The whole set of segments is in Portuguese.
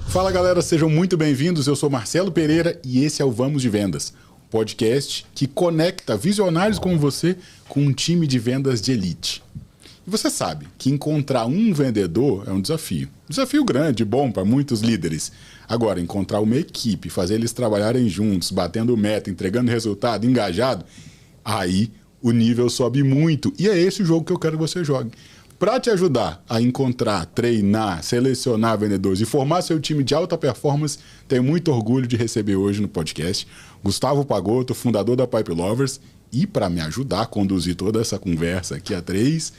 Fala galera, sejam muito bem-vindos. Eu sou Marcelo Pereira e esse é o Vamos de Vendas, podcast que conecta visionários como você com um time de vendas de elite. E você sabe que encontrar um vendedor é um desafio. Desafio grande, bom para muitos líderes. Agora, encontrar uma equipe, fazer eles trabalharem juntos, batendo meta, entregando resultado, engajado, aí o nível sobe muito. E é esse o jogo que eu quero que você jogue. Para te ajudar a encontrar, treinar, selecionar vendedores e formar seu time de alta performance, tenho muito orgulho de receber hoje no podcast Gustavo Pagotto, fundador da Pipe Lovers, e para me ajudar a conduzir toda essa conversa aqui a três,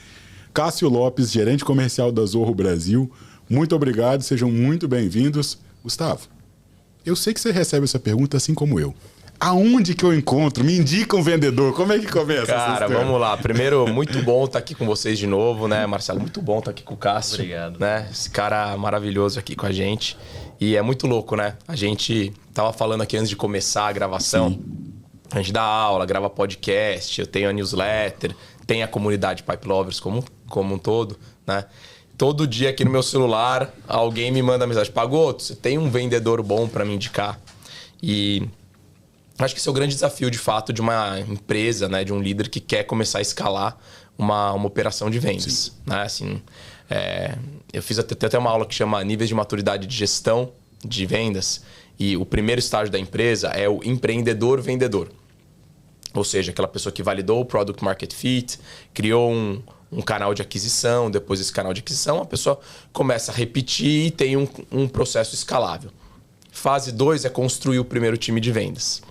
Cássio Lopes, gerente comercial da Zorro Brasil. Muito obrigado, sejam muito bem-vindos. Gustavo, eu sei que você recebe essa pergunta assim como eu. Aonde que eu encontro? Me indica um vendedor. Como é que começa? Cara, vamos lá. Primeiro, muito bom estar aqui com vocês de novo, né, Marcelo? Muito bom estar aqui com o Cássio. Obrigado. Né? Esse cara maravilhoso aqui com a gente. E é muito louco, né? A gente tava falando aqui antes de começar a gravação. Sim. A gente dá aula, grava podcast, eu tenho a newsletter, tem a comunidade Pipe Lovers como um todo, né? Todo dia aqui no meu celular, alguém me manda mensagem: Pagotto, você tem um vendedor bom para me indicar? E acho que esse é o grande desafio, de fato, de uma empresa, né, de um líder que quer começar a escalar uma operação de vendas. Né? Assim, eu fiz até uma aula que chama Níveis de Maturidade de Gestão de Vendas. E o primeiro estágio da empresa é o empreendedor-vendedor. Ou seja, aquela pessoa que validou o Product Market Fit, criou um canal de aquisição. Depois desse canal de aquisição, a pessoa começa a repetir e tem um processo escalável. Fase 2 é construir o primeiro time de vendas.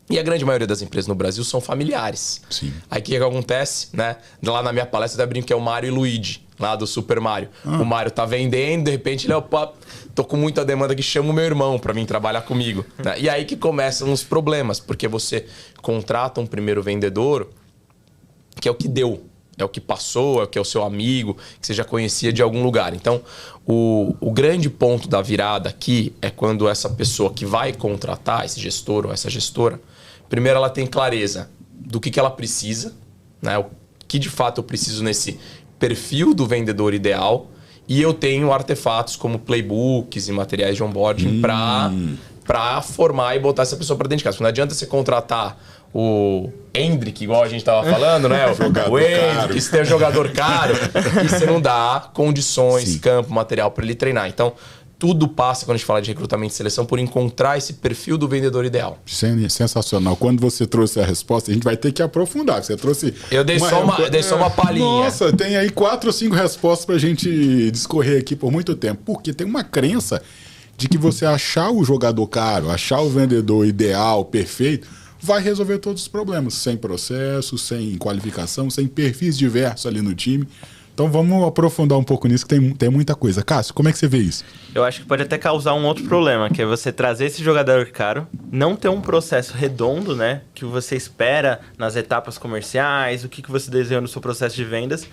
E a grande maioria das empresas no Brasil ssão familiares. Sim. Aí o que acontece? Né? Lá na minha palestra eu brinco que é o Mario e Luigi, lá do Super Mario. O Mario tá vendendo, de repente ele, opa, tô com muita demanda aqui, chama o meu irmão para vir trabalhar comigo. Né? E aí que começam os problemas, porque você contrata um primeiro vendedor que é o que deu, é o que passou, é o que é o seu amigo, que você já conhecia de algum lugar. Então, o grande ponto da virada aqui é quando essa pessoa que vai contratar, esse gestor ou essa gestora, primeiro ela tem clareza do que ela precisa, né? O que de fato eu preciso nesse perfil do vendedor ideal, e eu tenho artefatos como playbooks e materiais de onboarding para formar e botar essa pessoa para dentro de casa. Porque não adianta você contratar o Hendrick, igual a gente tava falando, né? O Hendrick, se tem um jogador caro, e você não dá condições, campo, material para ele treinar. Então, tudo passa, quando a gente fala de recrutamento e seleção, por encontrar esse perfil do vendedor ideal. Sensacional. Quando você trouxe a resposta, a gente vai ter que aprofundar. Você trouxe... Eu dei só uma palhinha. Nossa, tem aí 4 ou 5 respostas pra gente discorrer aqui por muito tempo. Porque tem uma crença de que você achar o jogador caro, achar o vendedor ideal, perfeito, vai resolver todos os problemas. Sem processo, sem qualificação, sem perfis diversos ali no time. Então vamos aprofundar um pouco nisso, que tem muita coisa. Cássio, como é que você vê isso? Eu acho que pode até causar um outro problema, que é você trazer esse jogador caro, não ter um processo redondo, né? Que você espera nas etapas comerciais, o que você desenhou no seu processo de vendas,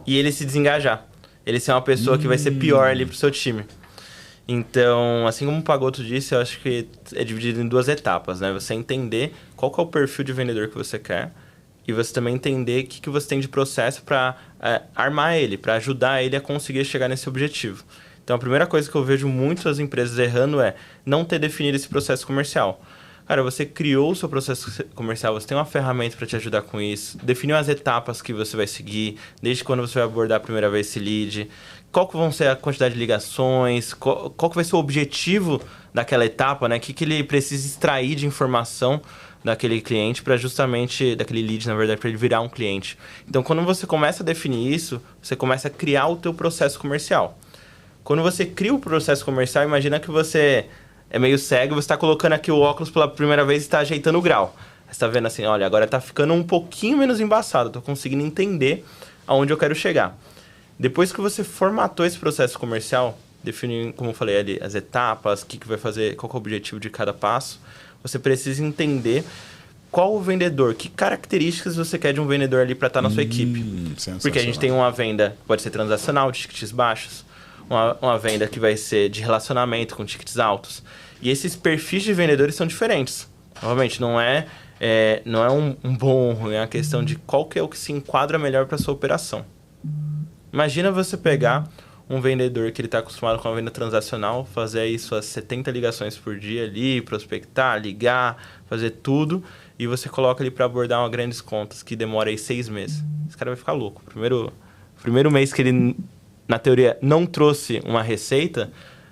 e ele se desengajar. Ele ser uma pessoa que vai ser pior ali pro seu time. Então, assim como o Pagotto disse, eu acho que é dividido em 2 etapas, né? Você entender qual que é o perfil de vendedor que você quer, e você também entender o que você tem de processo para armar ele, para ajudar ele a conseguir chegar nesse objetivo. Então, a primeira coisa que eu vejo muitas empresas errando é não ter definido esse processo comercial. Cara, você criou o seu processo comercial, você tem uma ferramenta para te ajudar com isso, definiu as etapas que você vai seguir, desde quando você vai abordar a primeira vez esse lead, qual que vão ser a quantidade de ligações, qual que vai ser o objetivo daquela etapa, né? O que ele precisa extrair de informação daquele cliente para justamente, daquele lead, na verdade, para ele virar um cliente. Então, quando você começa a definir isso, você começa a criar o teu processo comercial. Quando você cria o processo comercial, imagina que você é meio cego, você está colocando aqui o óculos pela primeira vez e está ajeitando o grau. Você está vendo assim, olha, agora está ficando um pouquinho menos embaçado, estou conseguindo entender aonde eu quero chegar. Depois que você formatou esse processo comercial, definiu, como eu falei ali, as etapas, o que vai fazer, qual que é o objetivo de cada passo, você precisa entender qual o vendedor, que características você quer de um vendedor ali para estar na sua equipe. Porque a gente tem uma venda que pode ser transacional, de tickets baixos, uma venda que vai ser de relacionamento com tickets altos. E esses perfis de vendedores são diferentes. Novamente, não é um bom ou ruim, é uma questão de qual que é o que se enquadra melhor para a sua operação. Imagina você pegar um vendedor que ele está acostumado com a venda transacional, fazer aí suas 70 ligações por dia ali, prospectar, ligar, fazer tudo, e você coloca ele para abordar uma grandes contas que demora aí 6 meses. Esse cara vai ficar louco. Primeiro mês que ele, na teoria, não trouxe uma receita,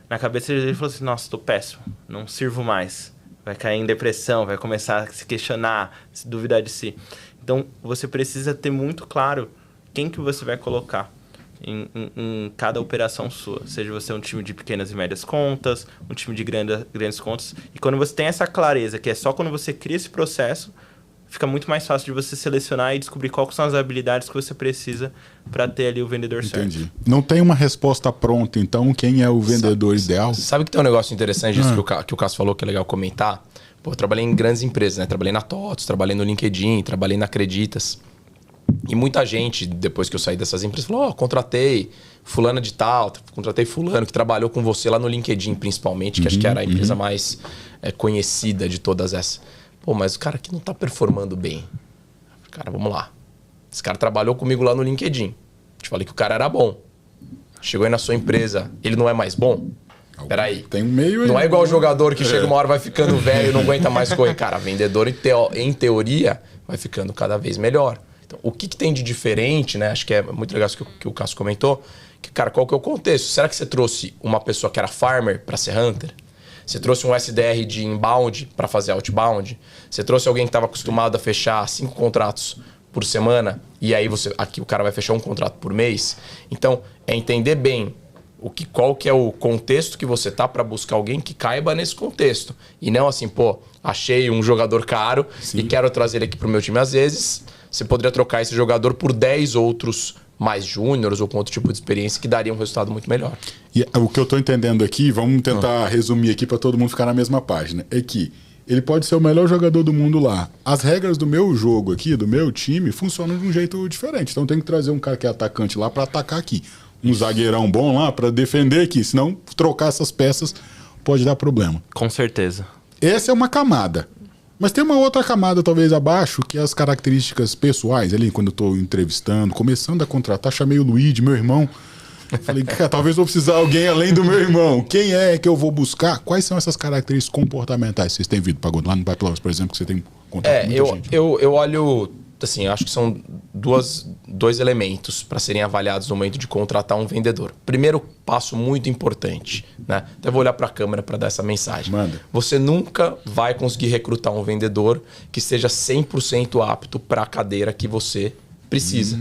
na cabeça dele ele falou assim, nossa, tô péssimo, não sirvo mais. Vai cair em depressão, vai começar a se questionar, se duvidar de si. Então, você precisa ter muito claro quem que você vai colocar em cada operação sua. Seja você um time de pequenas e médias contas, um time de grandes contas. E quando você tem essa clareza, que é só quando você cria esse processo, fica muito mais fácil de você selecionar e descobrir quais são as habilidades que você precisa para ter ali o vendedor certo. Entendi. Não tem uma resposta pronta, então, quem é o vendedor ideal? Sabe que tem um negócio interessante disso que o Cássio falou, que é legal comentar? Pô, eu trabalhei em grandes empresas, né? Trabalhei na TOTS, trabalhei no LinkedIn, trabalhei na Acreditas. E muita gente, depois que eu saí dessas empresas, falou, contratei fulana de tal, contratei fulano que trabalhou com você lá no LinkedIn, principalmente, que acho que era a empresa mais conhecida de todas essas. Pô, mas o cara aqui não tá performando bem. Cara, vamos lá. Esse cara trabalhou comigo lá no LinkedIn. Te falei que o cara era bom. Chegou aí na sua empresa, ele não é mais bom? Peraí. Tem um meio aí. Não é igual o jogador que chega uma hora vai ficando velho e não aguenta mais correr. Cara, vendedor em teoria vai ficando cada vez melhor. Então, o que tem de diferente, né? Acho que é muito legal isso que o Cássio comentou. Que, cara, qual que é o contexto? Será que você trouxe uma pessoa que era farmer para ser hunter? Você trouxe um SDR de inbound para fazer outbound? Você trouxe alguém que estava acostumado a fechar 5 contratos por semana e aí aqui o cara vai fechar um contrato por mês? Então, é entender bem qual que é o contexto que você tá para buscar alguém que caiba nesse contexto. E não assim, pô, achei um jogador caro e quero trazer ele aqui pro meu time. Às vezes, você poderia trocar esse jogador por 10 outros mais júniores ou com outro tipo de experiência que daria um resultado muito melhor. E o que eu estou entendendo aqui, vamos tentar resumir aqui para todo mundo ficar na mesma página, é que ele pode ser o melhor jogador do mundo lá. As regras do meu jogo aqui, do meu time, funcionam de um jeito diferente. Então tem que trazer um cara que é atacante lá para atacar aqui. Um zagueirão bom lá para defender aqui. Senão, trocar essas peças pode dar problema. Com certeza. Essa é uma camada. Mas tem uma outra camada, talvez, abaixo, que é as características pessoais. Ali, quando eu estou entrevistando, começando a contratar, chamei o Luigi, meu irmão. Falei, cara, talvez vou precisar de alguém além do meu irmão. Quem é que eu vou buscar? Quais são essas características comportamentais? Vocês têm visto lá no Pipeline, por exemplo, que você tem contato com muita gente. Eu olho, assim, acho que são dois elementos para serem avaliados no momento de contratar um vendedor. Primeiro passo muito importante, né? Até vou olhar para a câmera para dar essa mensagem. Manda. Você nunca vai conseguir recrutar um vendedor que seja 100% apto para a cadeira que você precisa.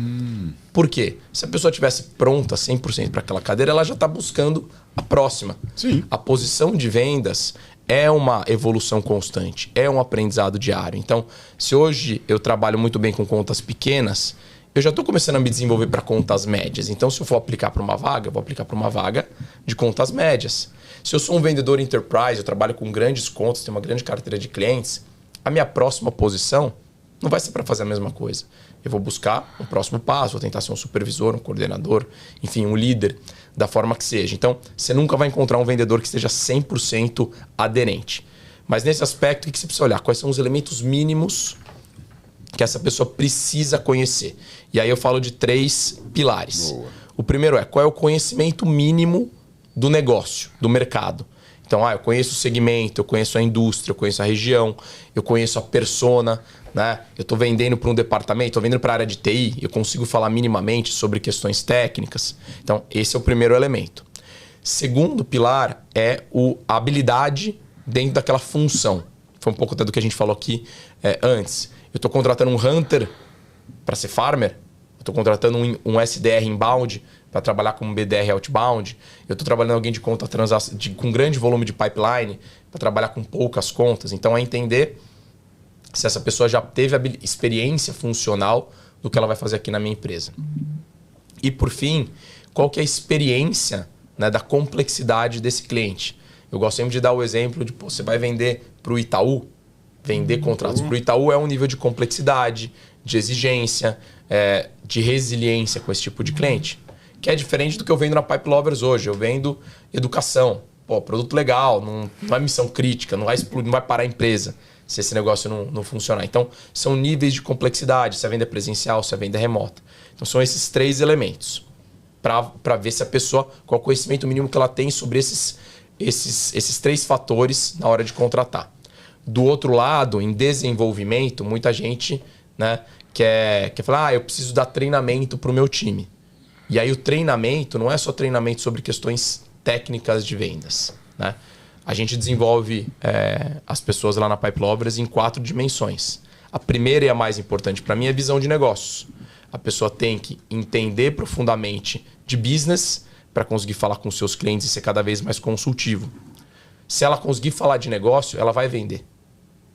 Por quê? Se a pessoa estivesse pronta 100% para aquela cadeira, ela já está buscando a próxima. Sim. A posição de vendas é uma evolução constante, é um aprendizado diário. Então, se hoje eu trabalho muito bem com contas pequenas, eu já estou começando a me desenvolver para contas médias. Então, se eu for aplicar para uma vaga, eu vou aplicar para uma vaga de contas médias. Se eu sou um vendedor enterprise, eu trabalho com grandes contas, tenho uma grande carteira de clientes, a minha próxima posição não vai ser para fazer a mesma coisa. Eu vou buscar um próximo passo, vou tentar ser um supervisor, um coordenador, enfim, um líder, da forma que seja. Então, você nunca vai encontrar um vendedor que esteja 100% aderente. Mas nesse aspecto, o que você precisa olhar? Quais são os elementos mínimos que essa pessoa precisa conhecer? E aí eu falo de 3 pilares. Boa. O primeiro é, qual é o conhecimento mínimo do negócio, do mercado? Então, eu conheço o segmento, eu conheço a indústria, eu conheço a região, eu conheço a persona, né? Eu estou vendendo para um departamento, estou vendendo para a área de TI, eu consigo falar minimamente sobre questões técnicas. Então, esse é o primeiro elemento. Segundo pilar é a habilidade dentro daquela função. Foi um pouco até do que a gente falou aqui antes. Eu estou contratando um hunter para ser farmer, eu estou contratando um SDR inbound para trabalhar como BDR outbound, eu estou trabalhando alguém de conta com grande volume de pipeline para trabalhar com poucas contas. Então, é entender se essa pessoa já teve a experiência funcional do que ela vai fazer aqui na minha empresa. E, por fim, qual que é a experiência, né, da complexidade desse cliente. Eu gosto sempre de dar o exemplo de, você vai vender para o Itaú, vender contratos para o Itaú é um nível de complexidade, de exigência, de resiliência com esse tipo de cliente, que é diferente do que eu vendo na Pipe Lovers hoje. Eu vendo educação, produto legal, não é missão crítica, não vai parar a empresa se esse negócio não funcionar. Então, são níveis de complexidade, se a venda é presencial, se a venda é remota. Então, são esses 3 elementos. para ver se a pessoa, qual o conhecimento mínimo que ela tem sobre esses 3 fatores na hora de contratar. Do outro lado, em desenvolvimento, muita gente, né, quer falar, eu preciso dar treinamento para o meu time. E aí o treinamento não é só treinamento sobre questões técnicas de vendas, né? A gente desenvolve as pessoas lá na Pipe Lovers em 4 dimensões. A primeira e a mais importante para mim é visão de negócios. A pessoa tem que entender profundamente de business para conseguir falar com seus clientes e ser cada vez mais consultivo. Se ela conseguir falar de negócio, ela vai vender.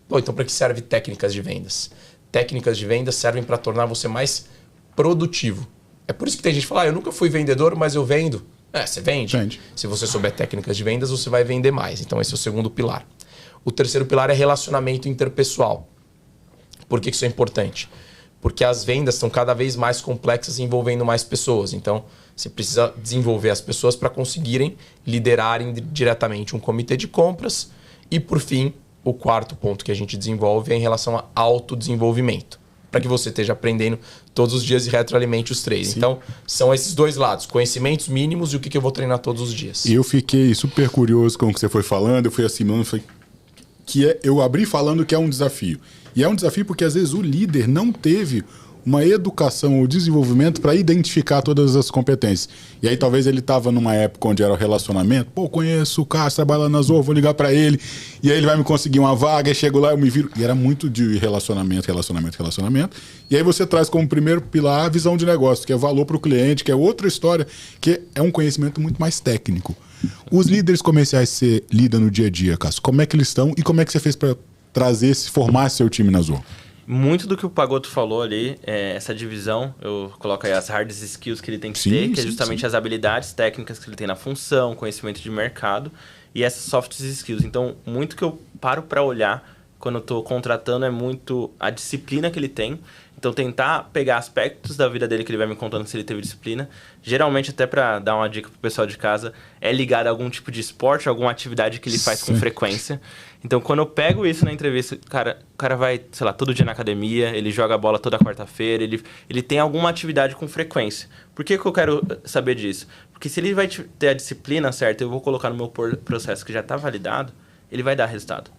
Bom, então para que serve técnicas de vendas? Técnicas de vendas servem para tornar você mais produtivo. É por isso que tem gente que fala, eu nunca fui vendedor, mas eu vendo. Você vende. Se você souber técnicas de vendas, você vai vender mais. Então esse é o segundo pilar. O terceiro pilar é relacionamento interpessoal. Por que isso é importante? Porque as vendas estão cada vez mais complexas e envolvendo mais pessoas. Então, você precisa desenvolver as pessoas para conseguirem liderarem diretamente um comitê de compras. E, por fim, o quarto ponto que a gente desenvolve é em relação a autodesenvolvimento. Para que você esteja aprendendo todos os dias e retroalimente os 3. Sim. Então, são esses 2 lados. Conhecimentos mínimos e o que eu vou treinar todos os dias. Eu fiquei super curioso com o que você foi falando. Eu fui assimilando, eu abri falando que é um desafio. E é um desafio porque, às vezes, o líder não teve uma educação ou desenvolvimento para identificar todas as competências. E aí, talvez ele estava numa época onde era o relacionamento. Pô, conheço o Cássio, trabalha na Zoa, vou ligar para ele. E aí ele vai me conseguir uma vaga, e chego lá, eu me viro. E era muito de relacionamento. E aí você traz como primeiro pilar a visão de negócio, que é valor para o cliente, que é outra história, que é um conhecimento muito mais técnico. Os líderes comerciais que você lida no dia a dia, Cássio, como é que eles estão e como é que você fez para formar seu time na Zoa? Muito do que o Pagotto falou ali, essa divisão, eu coloco aí as hard skills que ele tem que ter, que é justamente as habilidades técnicas que ele tem na função, conhecimento de mercado e essas soft skills. Então, muito que eu paro para olhar quando eu estou contratando é muito a disciplina que ele tem. Então, tentar pegar aspectos da vida dele que ele vai me contando se ele teve disciplina. Geralmente, até para dar uma dica pro pessoal de casa, é ligado a algum tipo de esporte, alguma atividade que ele faz com frequência. Então, quando eu pego isso na entrevista, o cara vai, sei lá, todo dia na academia, ele joga bola toda quarta-feira, ele tem alguma atividade com frequência. Por que eu quero saber disso? Porque se ele vai ter a disciplina certa, eu vou colocar no meu processo que já está validado, ele vai dar resultado.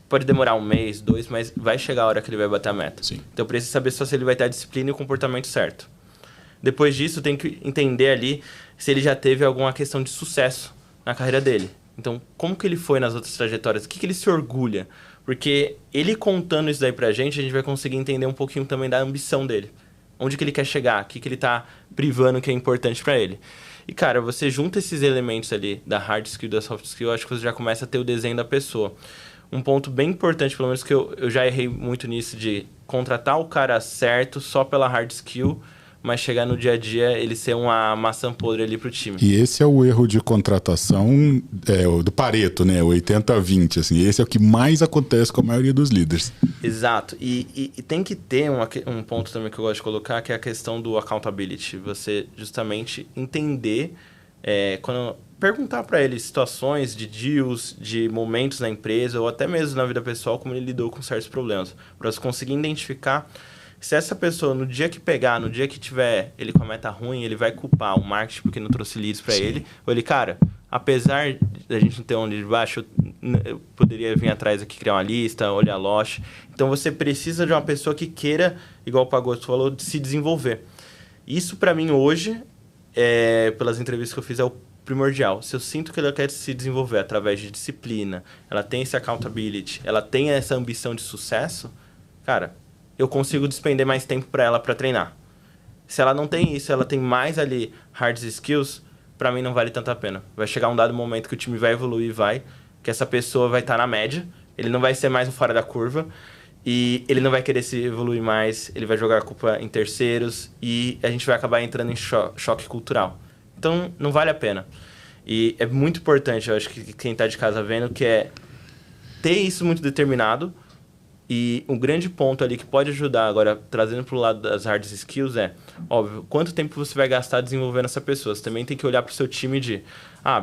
Pode demorar 1 mês, 2, mas vai chegar a hora que ele vai bater a meta. Sim. Então, eu preciso saber só se ele vai ter a disciplina e o comportamento certo. Depois disso, tem que entender ali se ele já teve alguma questão de sucesso na carreira dele. Então, como que ele foi nas outras trajetórias? O que ele se orgulha? Porque ele contando isso daí pra gente, a gente vai conseguir entender um pouquinho também da ambição dele. Onde que ele quer chegar? O que ele tá privando que é importante pra ele? E, cara, você junta esses elementos ali da hard skill e da soft skill, acho que você já começa a ter o desenho da pessoa. Um ponto bem importante, pelo menos que eu já errei muito nisso, de contratar o cara certo só pela hard skill, mas chegar no dia a dia ele ser uma maçã podre ali pro time. E esse é o erro de contratação do Pareto, né? 80-20, assim. Esse é o que mais acontece com a maioria dos líderes. Exato. E tem que ter um ponto também que eu gosto de colocar, que é a questão do accountability. Você justamente entender, quando perguntar para ele situações de deals, de momentos na empresa, ou até mesmo na vida pessoal, como ele lidou com certos problemas. Para você conseguir identificar se essa pessoa, no dia que pegar, no dia que tiver ele com a meta ruim, ele vai culpar o marketing porque não trouxe leads para ele. Ou ele, cara, apesar da gente não ter um lead baixo, eu poderia vir atrás aqui, criar uma lista, olhar a loja. Então, você precisa de uma pessoa que queira, igual o Pagotto falou, de se desenvolver. Isso, para mim, hoje, pelas entrevistas que eu fiz, é o primordial. Se eu sinto que ela quer se desenvolver através de disciplina, ela tem esse accountability, ela tem essa ambição de sucesso, cara, eu consigo despender mais tempo para ela para treinar. Se ela não tem isso, ela tem mais ali hard skills, para mim não vale tanto a pena. Vai chegar um dado momento que o time vai evoluir, que essa pessoa vai estar na média, ele não vai ser mais o fora da curva, e ele não vai querer se evoluir mais, ele vai jogar a culpa em terceiros, e a gente vai acabar entrando em choque cultural. Então, não vale a pena. E é muito importante, eu acho que quem está de casa vendo, que é ter isso muito determinado. E um grande ponto ali que pode ajudar, agora, trazendo para o lado das hard skills, óbvio, quanto tempo você vai gastar desenvolvendo essa pessoa. Você também tem que olhar para o seu time de,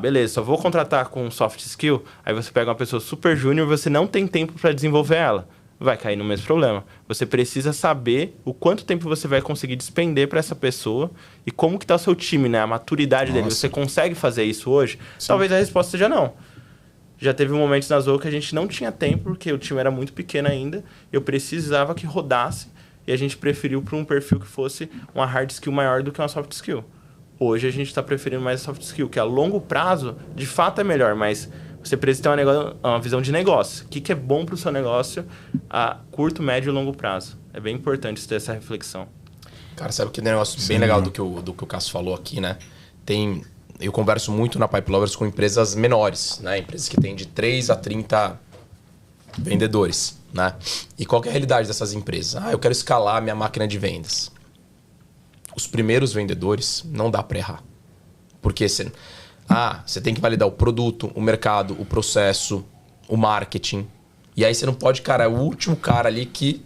beleza, só vou contratar com soft skill, aí você pega uma pessoa super júnior, você não tem tempo para desenvolver ela. vai cair no mesmo problema. Você precisa saber o quanto tempo você vai conseguir despender para essa pessoa e como que tá o seu time, né? A maturidade dele. Você consegue fazer isso hoje? Sim. Talvez a resposta seja não. Já teve momentos na Zoho que a gente não tinha tempo, porque o time era muito pequeno ainda. Eu precisava que rodasse e a gente preferiu para um perfil que fosse uma hard skill maior do que uma soft skill. Hoje a gente está preferindo mais a soft skill, que a longo prazo, de fato, é melhor, mas você precisa ter uma visão de negócio. O que é bom para o seu negócio a curto, médio e longo prazo? É bem importante ter essa reflexão. Cara, sabe que negócio bem legal do que o Cássio falou aqui, né? Eu converso muito na Pipe Lovers com empresas menores, né? Empresas que têm de 3 a 30 vendedores, né? E qual que é a realidade dessas empresas? Eu quero escalar minha máquina de vendas. Os primeiros vendedores não dá para errar. Porque você tem que validar o produto, o mercado, o processo, o marketing. E aí você não pode, é o último cara ali que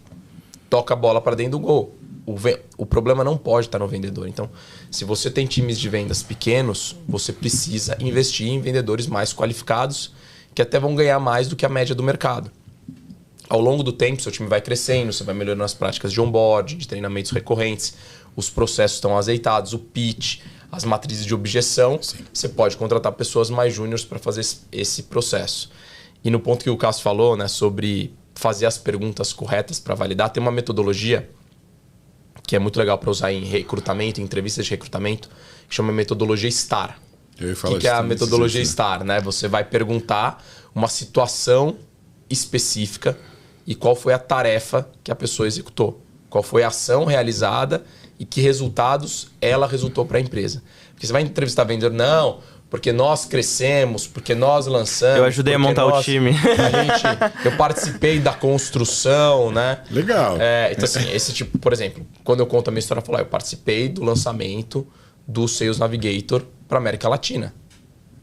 toca a bola para dentro do gol. O problema não pode estar no vendedor. Então, se você tem times de vendas pequenos, você precisa investir em vendedores mais qualificados que até vão ganhar mais do que a média do mercado. Ao longo do tempo, seu time vai crescendo, você vai melhorando as práticas de onboard, de treinamentos recorrentes, os processos estão azeitados, o pitch, as matrizes de objeção. Sim. Você pode contratar pessoas mais júniores para fazer esse processo. E no ponto que o Cássio falou, né, sobre fazer as perguntas corretas para validar, tem uma metodologia que é muito legal para usar em recrutamento, em entrevistas de recrutamento, que chama metodologia STAR. O que é a metodologia STAR? Né? Você vai perguntar uma situação específica e qual foi a tarefa que a pessoa executou. Qual foi a ação realizada e que resultados ela resultou para a empresa. Porque você vai entrevistar vendedor, não, porque nós crescemos, porque nós lançamos. Eu ajudei a montar o time. Eu participei da construção, né? Legal. Então, assim, esse tipo, por exemplo, quando eu conto a minha história, eu falo, eu participei do lançamento do Sales Navigator para América Latina.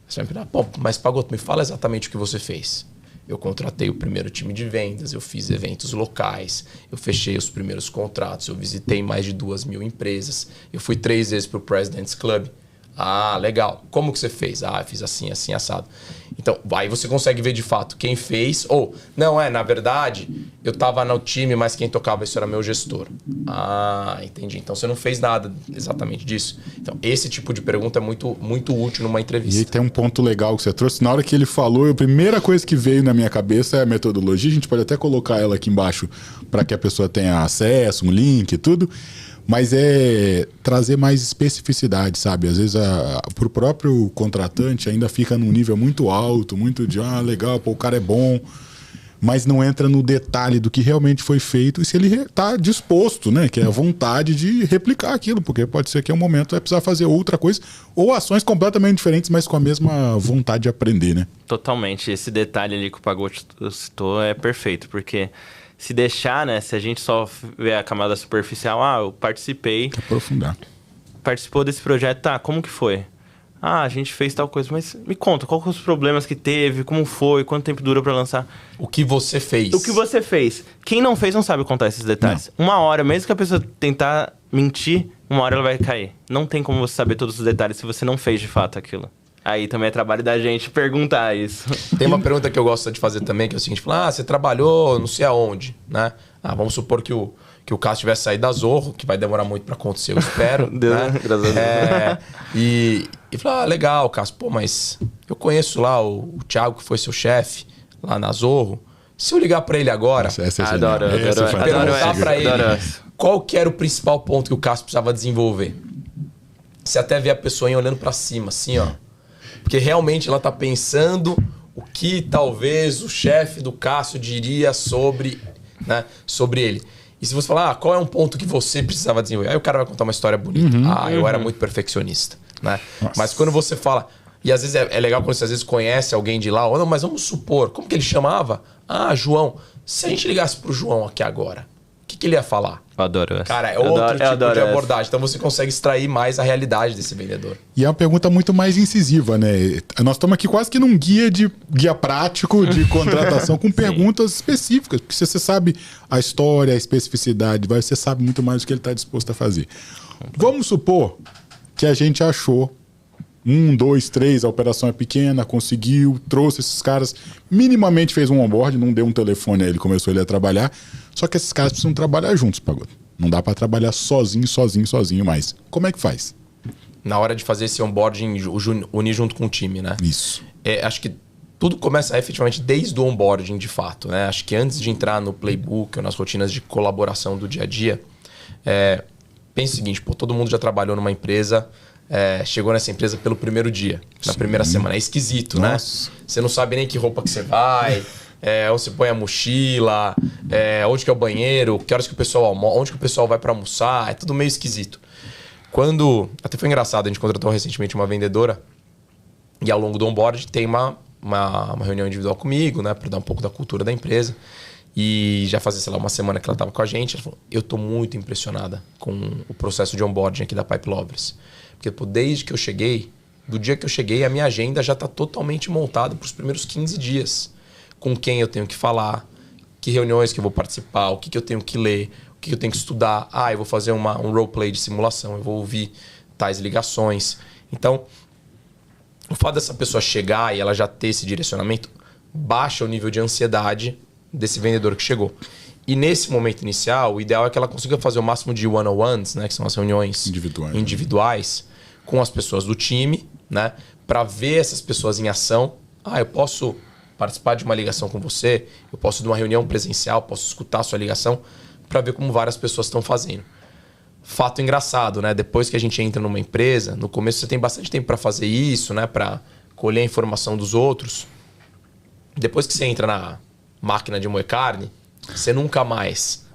Você vai me perguntar, pô, mas Pagotto, me fala exatamente o que você fez. Eu contratei o primeiro time de vendas, eu fiz eventos locais, eu fechei os primeiros contratos, eu visitei mais de 2.000 empresas, eu fui 3 vezes para o President's Club. Legal. Como que você fez? Eu fiz assim, assim, assado. Então, aí você consegue ver de fato quem fez. Ou, na verdade, eu estava no time, mas quem tocava isso era meu gestor. Entendi. Então, você não fez nada exatamente disso. Então, esse tipo de pergunta é muito, muito útil numa entrevista. E tem um ponto legal que você trouxe. Na hora que ele falou, a primeira coisa que veio na minha cabeça é a metodologia. A gente pode até colocar ela aqui embaixo para que a pessoa tenha acesso, um link e tudo. Mas é trazer mais especificidade, sabe? Às vezes, pro próprio contratante, ainda fica num nível muito alto, muito de, legal, pô, o cara é bom, mas não entra no detalhe do que realmente foi feito e se ele está disposto, né? Que é a vontade de replicar aquilo, porque pode ser que em um momento vai precisar fazer outra coisa ou ações completamente diferentes, mas com a mesma vontade de aprender, né? Totalmente. Esse detalhe ali que o Pagotto citou é perfeito, porque se deixar, né? Se a gente só vê a camada superficial, eu participei. Aprofundar. Participou desse projeto, como que foi? A gente fez tal coisa, mas me conta, quais os problemas que teve, como foi, quanto tempo durou para lançar? O que você fez. O que você fez. Quem não fez não sabe contar esses detalhes. Não. Uma hora, mesmo que a pessoa tentar mentir, uma hora ela vai cair. Não tem como você saber todos os detalhes se você não fez de fato aquilo. Aí também é trabalho da gente perguntar isso. Tem uma pergunta que eu gosto de fazer também, que é o seguinte: você trabalhou não sei aonde, né? Vamos supor que o Cássio tivesse saído da Zoho, que vai demorar muito para acontecer, eu espero. Deus, né? Graças a Deus. E falar, legal, Cássio, pô, mas eu conheço lá o Thiago, que foi seu chefe lá na Zorro. Se eu ligar para ele agora, adoro perguntar para ele qual que era o principal ponto que o Cássio precisava desenvolver. Você até vê a pessoa olhando para cima, assim, ó. Porque realmente ela tá pensando o que talvez o chefe do Cássio diria sobre ele. E se você falar, qual é um ponto que você precisava desenvolver? Aí o cara vai contar uma história bonita. Eu era muito perfeccionista. Né? Mas quando você fala... E às vezes é legal quando você às vezes conhece alguém de lá. Mas vamos supor, como que ele chamava? João. Se a gente ligasse pro João aqui agora, o que ele ia falar? Eu adoro essa. Cara, é outro tipo de abordagem. Então você consegue extrair mais a realidade desse vendedor. E é uma pergunta muito mais incisiva, né? Nós estamos aqui quase que num guia prático de contratação com perguntas específicas. Porque se você sabe a história, a especificidade, você sabe muito mais do que ele está disposto a fazer. Vamos supor que a gente achou 1, 2, 3, a operação é pequena, conseguiu, trouxe esses caras, minimamente fez um onboard, não deu um telefone, aí ele começou ele a trabalhar. Só que esses caras precisam trabalhar juntos, Pagotto. Não dá para trabalhar sozinho mais. Como é que faz? Na hora de fazer esse onboarding, unir junto com o time, né? Isso. Acho que tudo começa efetivamente desde o onboarding, de fato, né? Acho que antes de entrar no playbook ou nas rotinas de colaboração do dia a dia, pensa o seguinte, todo mundo já trabalhou numa empresa, chegou nessa empresa pelo primeiro dia, na primeira semana. É esquisito, Nossa. né? Você não sabe nem que roupa que você vai, onde você põe a mochila, onde que é o banheiro, que horas que o pessoal almoça, onde que o pessoal vai para almoçar, é tudo meio esquisito. Até foi engraçado, a gente contratou recentemente uma vendedora e ao longo do onboard tem uma reunião individual comigo, né, para dar um pouco da cultura da empresa. E já fazia, sei lá, uma semana que ela estava com a gente. Ela falou, eu estou muito impressionada com o processo de onboarding aqui da Pipe Lovers. Porque desde que eu cheguei, do dia que eu cheguei, a minha agenda já está totalmente montada para os primeiros 15 dias. Com quem eu tenho que falar, que reuniões que eu vou participar, o que eu tenho que ler, o que eu tenho que estudar. Eu vou fazer um roleplay de simulação, eu vou ouvir tais ligações. Então, o fato dessa pessoa chegar e ela já ter esse direcionamento baixa o nível de ansiedade desse vendedor que chegou. E nesse momento inicial, o ideal é que ela consiga fazer o máximo de one-on-ones, né, que são as reuniões individuais com as pessoas do time, né, para ver essas pessoas em ação. Eu posso participar de uma ligação com você, eu posso ir de uma reunião presencial, posso escutar a sua ligação, para ver como várias pessoas estão fazendo. Fato engraçado, né? Depois que a gente entra numa empresa, no começo você tem bastante tempo para fazer isso, né? Para colher a informação dos outros. Depois que você entra na máquina de moer carne, você nunca mais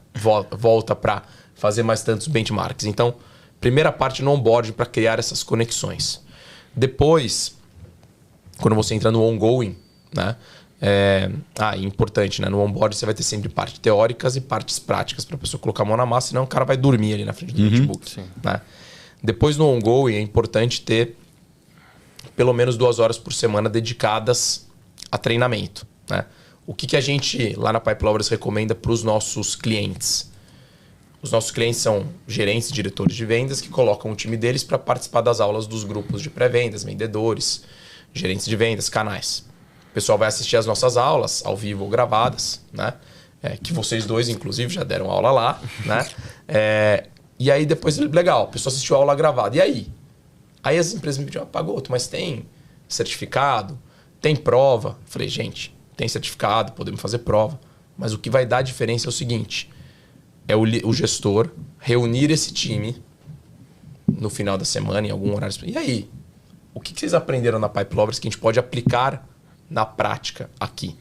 volta para fazer mais tantos benchmarks. Então, primeira parte no onboarding para criar essas conexões. Depois, quando você entra no ongoing, né? Importante, né? No onboarding você vai ter sempre partes teóricas e partes práticas para a pessoa colocar a mão na massa, senão o cara vai dormir ali na frente do notebook. Né? Depois no ongoing é importante ter pelo menos 2 horas por semana dedicadas a treinamento. Né? O que a gente lá na Pipe Lovers recomenda para os nossos clientes? Os nossos clientes são gerentes e diretores de vendas que colocam o time deles para participar das aulas dos grupos de pré-vendas, vendedores, gerentes de vendas, canais. O pessoal vai assistir as nossas aulas, ao vivo ou gravadas, né? Que vocês dois, inclusive, já deram aula lá, né? E aí depois, legal, a pessoa assistiu a aula gravada. E aí? Aí as empresas me pediram, Pagotto, mas tem certificado? Tem prova? Eu falei, gente, tem certificado, podemos fazer prova. Mas o que vai dar a diferença é o seguinte, é o gestor reunir esse time no final da semana, em algum horário. E aí? O que vocês aprenderam na Pipe Lovers que a gente pode aplicar na prática aqui?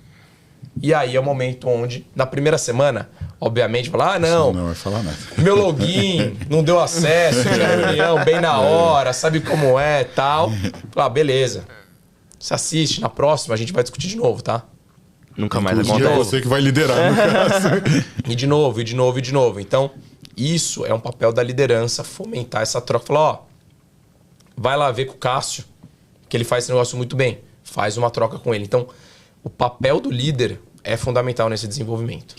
E aí é o momento onde, na primeira semana, obviamente, falar, não vai falar nada. Meu login não deu acesso, reunião bem na hora, sabe como é, tal. Beleza. Você assiste, na próxima a gente vai discutir de novo, tá? Nunca mais acontece. É você que vai liderar, no caso. E de novo, e de novo, e de novo. Então, isso é um papel da liderança, fomentar essa troca. Falar, vai lá ver com o Cássio, que ele faz esse negócio muito bem. Faz uma troca com ele. Então, o papel do líder é fundamental nesse desenvolvimento.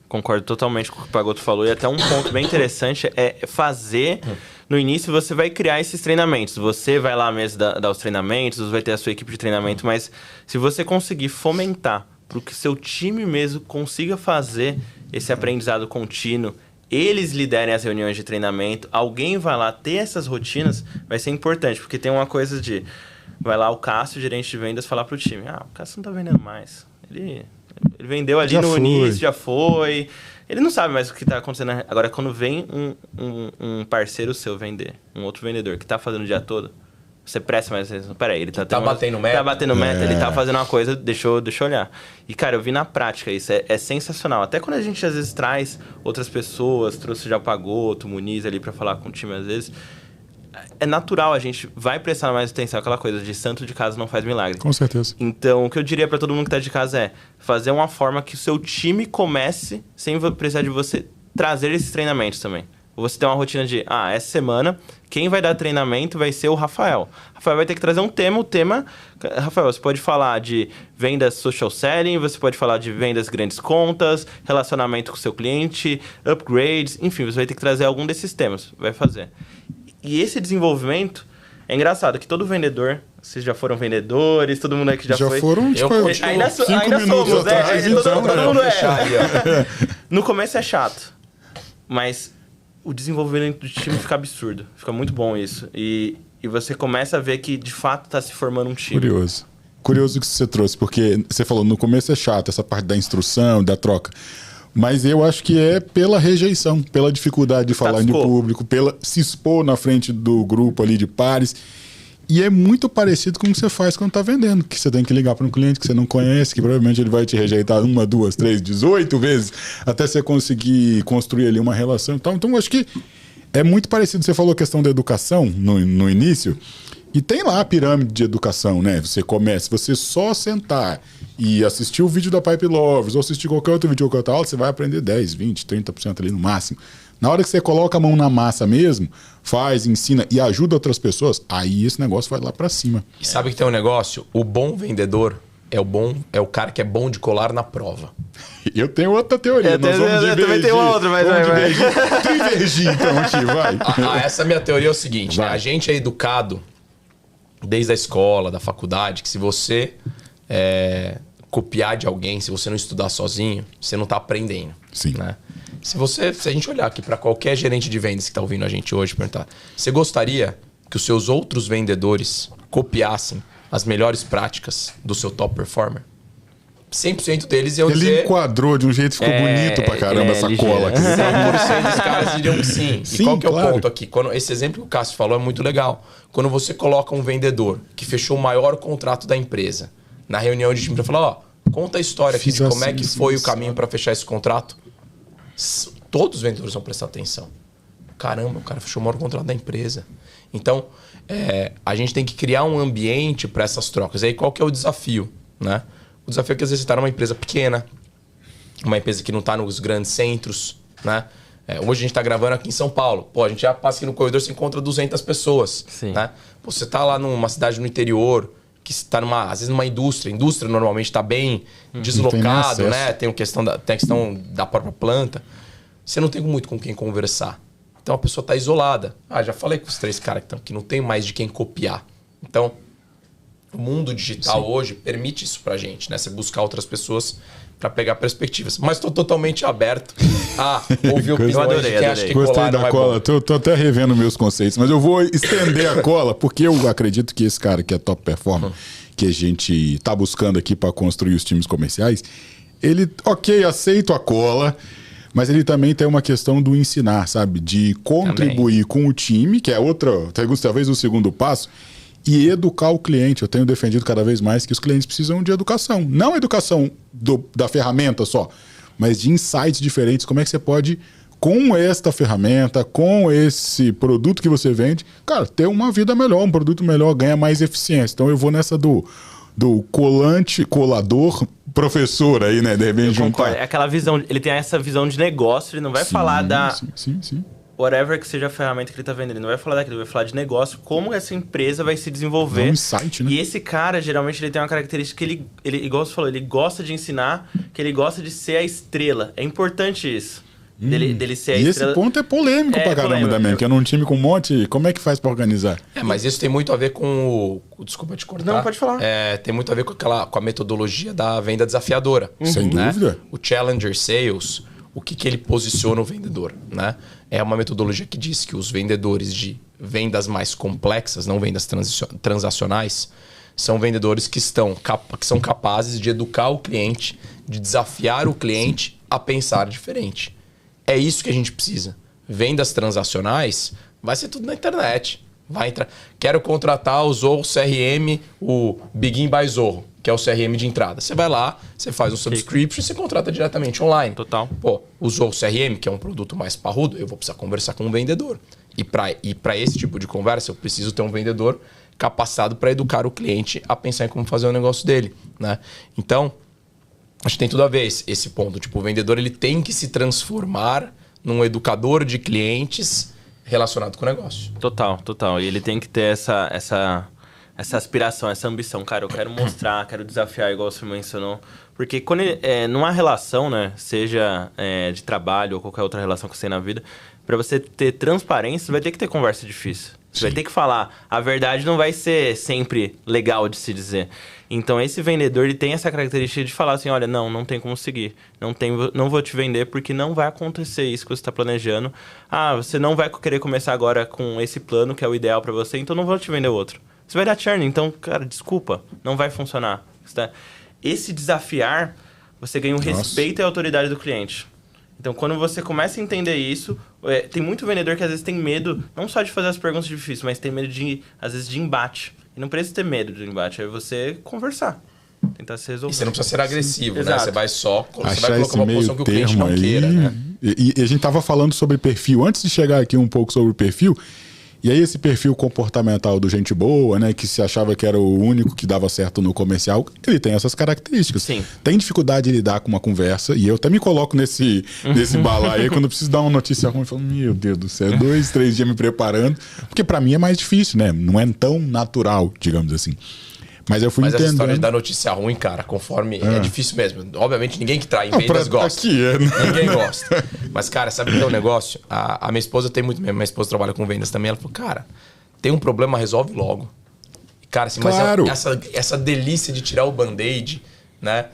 Concordo totalmente com o que o Pagotto falou. E até um ponto bem interessante é fazer... No início, você vai criar esses treinamentos. Você vai lá mesmo dar os treinamentos, você vai ter a sua equipe de treinamento, mas se você conseguir fomentar para que seu time mesmo consiga fazer esse aprendizado contínuo, eles liderem as reuniões de treinamento, alguém vai lá ter essas rotinas, vai ser importante. Porque tem uma coisa de... Vai lá o Cássio, gerente de vendas, falar pro time, o Cássio não tá vendendo mais. Ele vendeu ali no início, já foi. Ele não sabe mais o que tá acontecendo. Agora, quando vem um parceiro seu vender, um outro vendedor que tá fazendo o dia todo, você presta mais atenção. Peraí, ele tá batendo meta. Tá batendo meta, ele tá fazendo uma coisa, deixa eu olhar. E, cara, eu vi na prática isso, é sensacional. Até quando a gente, às vezes, traz outras pessoas, trouxe já o Pagotto, o Muniz ali pra falar com o time, às vezes... É natural, a gente vai prestar mais atenção, aquela coisa de santo de casa não faz milagre. Com certeza. Então, o que eu diria para todo mundo que tá de casa é fazer uma forma que o seu time comece sem precisar de você trazer esses treinamentos também. Você tem uma rotina de, essa semana, quem vai dar treinamento vai ser o Rafael. Rafael vai ter que trazer um tema. O tema, Rafael, você pode falar de vendas social selling, você pode falar de vendas grandes contas, relacionamento com o seu cliente, upgrades, enfim, você vai ter que trazer algum desses temas. Vai fazer. E esse desenvolvimento É engraçado que todo vendedor, vocês já foram vendedores, todo mundo aqui já foi. Foram, tipo, Ainda 5 ainda minutos somos, atrás, então, todo mundo fechar aí, ó. No começo é chato, mas o desenvolvimento do time fica absurdo. Fica muito bom isso. E você começa a ver que, de fato, tá se formando um time. Curioso o que você trouxe, porque você falou, no começo é chato, essa parte da instrução, da troca. Mas eu acho que é pela rejeição, pela dificuldade de falar em público, pela se expor na frente do grupo ali de pares. E é muito parecido com o que você faz quando está vendendo, que você tem que ligar para um cliente que você não conhece, que provavelmente ele vai te rejeitar 1, 2, 3, 18 vezes, até você conseguir construir ali uma relação. Então eu acho que é muito parecido. Você falou a questão da educação no início, e tem lá a pirâmide de educação, né? Você só sentar e assistir o vídeo da Pipe Lovers ou assistir qualquer outro vídeo de qualquer aula, você vai aprender 10, 20, 30% ali no máximo. Na hora que você coloca a mão na massa mesmo, faz, ensina e ajuda outras pessoas, aí esse negócio vai lá pra cima. E sabe que tem um negócio? O bom vendedor é o cara que é bom de colar na prova. Eu tenho outra teoria. Eu também tenho outra, mas vai. Divergir então aqui, vai. Essa minha teoria é o seguinte, né? A gente é educado desde a escola, da faculdade, que se você copiar de alguém, se você não estudar sozinho, você não tá aprendendo. Sim. Né? Se a gente olhar aqui para qualquer gerente de vendas que está ouvindo a gente hoje, perguntar, você gostaria que os seus outros vendedores copiassem as melhores práticas do seu top performer? 100% deles iam dizer... Ele enquadrou de um jeito que ficou bonito pra caramba essa cola aqui. 100% dos caras diriam que sim. Sim, e qual que é claro. o ponto aqui? Esse exemplo que o Cássio falou é muito legal. Quando você coloca um vendedor que fechou o maior contrato da empresa na reunião de time para falar, ó, conta a história aqui de como é que foi o caminho para fechar esse contrato. Todos os vendedores vão prestar atenção. Caramba, o cara fechou o maior contrato da empresa. Então, a gente tem que criar um ambiente para essas trocas. E aí, qual que é o desafio? Né? O desafio é que às vezes você está numa empresa pequena, uma empresa que não está nos grandes centros. Né? Hoje a gente está gravando aqui em São Paulo. Pô, a gente já passa aqui no corredor, você encontra 200 pessoas. Sim. Né? Pô, você está lá numa cidade no interior, que está às vezes numa indústria. A indústria normalmente está bem deslocado, né? Tem a questão da própria planta. Você não tem muito com quem conversar. Então a pessoa está isolada. Já falei com os 3 caras que não tem mais de quem copiar. Então, o mundo digital hoje permite isso pra gente, né? Você buscar outras pessoas para pegar perspectivas. Mas estou totalmente aberto a ouvir opiniões de quem acha que Gostei colar não da é cola. bom. Tô até revendo meus conceitos, mas eu vou estender a cola, porque eu acredito que esse cara que é top performer, que a gente tá buscando aqui para construir os times comerciais, ele, aceito a cola, mas ele também tem uma questão do ensinar, sabe? De contribuir com o time, que é talvez o segundo passo, e educar o cliente. Eu tenho defendido cada vez mais que os clientes precisam de educação. Não educação da ferramenta só, mas de insights diferentes. Como é que você pode, com esta ferramenta, com esse produto que você vende, cara, ter uma vida melhor, um produto melhor, ganha mais eficiência. Então eu vou nessa do colador, professor aí, né? De repente juntar. É aquela visão, ele tem essa visão de negócio, ele não vai falar da... Sim. Whatever que seja a ferramenta que ele tá vendendo, ele não vai falar daquilo, ele vai falar de negócio, como essa empresa vai se desenvolver. É um insight, né? E esse cara, geralmente, ele tem uma característica que ele, igual você falou, ele gosta de ensinar, que ele gosta de ser a estrela. É importante isso. Dele ser a estrela. E esse ponto é polêmico pra caramba também, porque num time com um monte, como é que faz pra organizar? Mas isso tem muito a ver com Desculpa te cortar. Não, pode falar. Tem muito a ver com a metodologia da venda desafiadora. Sem dúvida. O Challenger Sales, o que ele posiciona o vendedor, né? É uma metodologia que diz que os vendedores de vendas mais complexas, não vendas transacionais, são vendedores que são capazes de educar o cliente, de desafiar o cliente a pensar diferente. É isso que a gente precisa. Vendas transacionais vai ser tudo na internet. Vai entrar. Quero contratar o Zorro CRM, o Begin by Zorro, que é o CRM de entrada. Você vai lá, você faz um subscription e você contrata diretamente online. Total. Pô, o Zorro CRM, que é um produto mais parrudo, eu vou precisar conversar com um vendedor. E para esse tipo de conversa, eu preciso ter um vendedor capacitado para educar o cliente a pensar em como fazer o negócio dele, né? Então, acho que tem tudo a ver esse ponto. Tipo, o vendedor ele tem que se transformar num educador de clientes relacionado com o negócio. Total. E ele tem que ter essa aspiração, essa ambição. Cara, eu quero mostrar, quero desafiar, igual você mencionou. Porque quando numa relação, né, seja de trabalho ou qualquer outra relação que você tem na vida, para você ter transparência, você vai ter que ter conversa difícil. Você vai ter que falar. A verdade não vai ser sempre legal de se dizer. Então, esse vendedor, ele tem essa característica de falar assim, olha, não tem como seguir. Não vou te vender porque não vai acontecer isso que você está planejando. Você não vai querer começar agora com esse plano que é o ideal para você, então não vou te vender outro. Você vai dar churn, então, cara, desculpa, não vai funcionar. Esse desafiar, você ganha um respeito e a autoridade do cliente. Então, quando você começa a entender isso, tem muito vendedor que às vezes tem medo, não só de fazer as perguntas difíceis, mas tem medo, às vezes, de embate. E não precisa ter medo de embate, é você conversar, tentar se resolver. E você não precisa ser agressivo, Sim. né? Você vai só... Você Achar vai colocar uma posição que o cliente não aí, queira, né? E a gente tava falando sobre perfil, antes de chegar aqui um pouco sobre o perfil, e aí esse perfil comportamental do gente boa, né, que se achava que era o único que dava certo no comercial, ele tem essas características. Sim. Tem dificuldade de lidar com uma conversa, e eu até me coloco nesse balaio aí, quando eu preciso dar uma notícia ruim, eu falo, meu Deus do céu, 2, 3 dias me preparando, porque pra mim é mais difícil, né, não é tão natural, digamos assim. Mas eu fui entendendo... essa história de dar notícia ruim, cara, conforme... É difícil mesmo. Obviamente, ninguém que trai em vendas gosta. Aqui é, né? Ninguém gosta. Mas, cara, sabe o que é um negócio? A minha esposa tem muito mesmo. Minha esposa trabalha com vendas também. Ela falou, cara, tem um problema, resolve logo. Cara, assim, claro. Mas essa delícia de tirar o band-aid, né?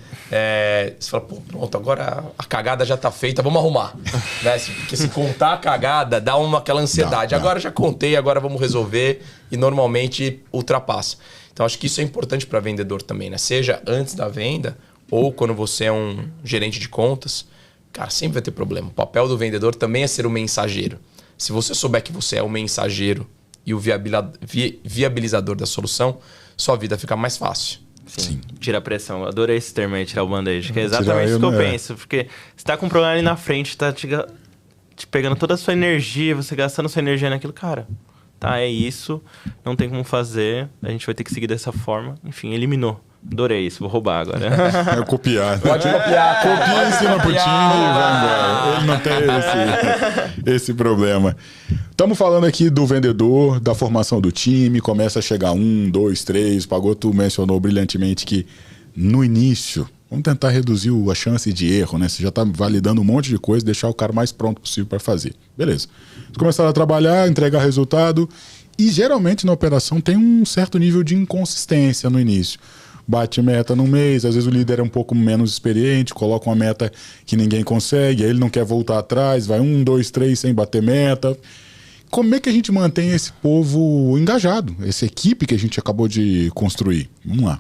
Você fala, pô, pronto, agora a cagada já tá feita, vamos arrumar. Né? Porque se contar a cagada, dá aquela ansiedade. Agora já contei, agora vamos resolver. E normalmente ultrapassa. Então, acho que isso é importante para vendedor também, né? Seja antes da venda ou quando você é um gerente de contas, cara, sempre vai ter problema. O papel do vendedor também é ser o mensageiro. Se você souber que você é o mensageiro e o viabilizador da solução, sua vida fica mais fácil. Sim. Tira a pressão. Eu adorei esse termo aí, tirar o band-aid, que é exatamente isso que eu penso. Porque você tá com um problema ali na frente, tá te pegando toda a sua energia, você gastando sua energia naquilo, cara... Tá, é isso, não tem como fazer, a gente vai ter que seguir dessa forma. Enfim, eliminou. Adorei isso, vou roubar agora. É copiar. Pode copiar. Copia em cima pro time e vai embora. Ele não tem esse problema. Estamos falando aqui do vendedor, da formação do time, começa a chegar 1, 2, 3. Pagoto mencionou brilhantemente que no início, vamos tentar reduzir a chance de erro, né? Você já está validando um monte de coisa, deixar o cara mais pronto possível para fazer. Beleza. Eles começaram a trabalhar, entregar resultado e geralmente na operação tem um certo nível de inconsistência no início. Bate meta num mês, às vezes o líder é um pouco menos experiente, coloca uma meta que ninguém consegue, aí ele não quer voltar atrás, vai 1, 2, 3 sem bater meta. Como é que a gente mantém esse povo engajado, essa equipe que a gente acabou de construir? Vamos lá.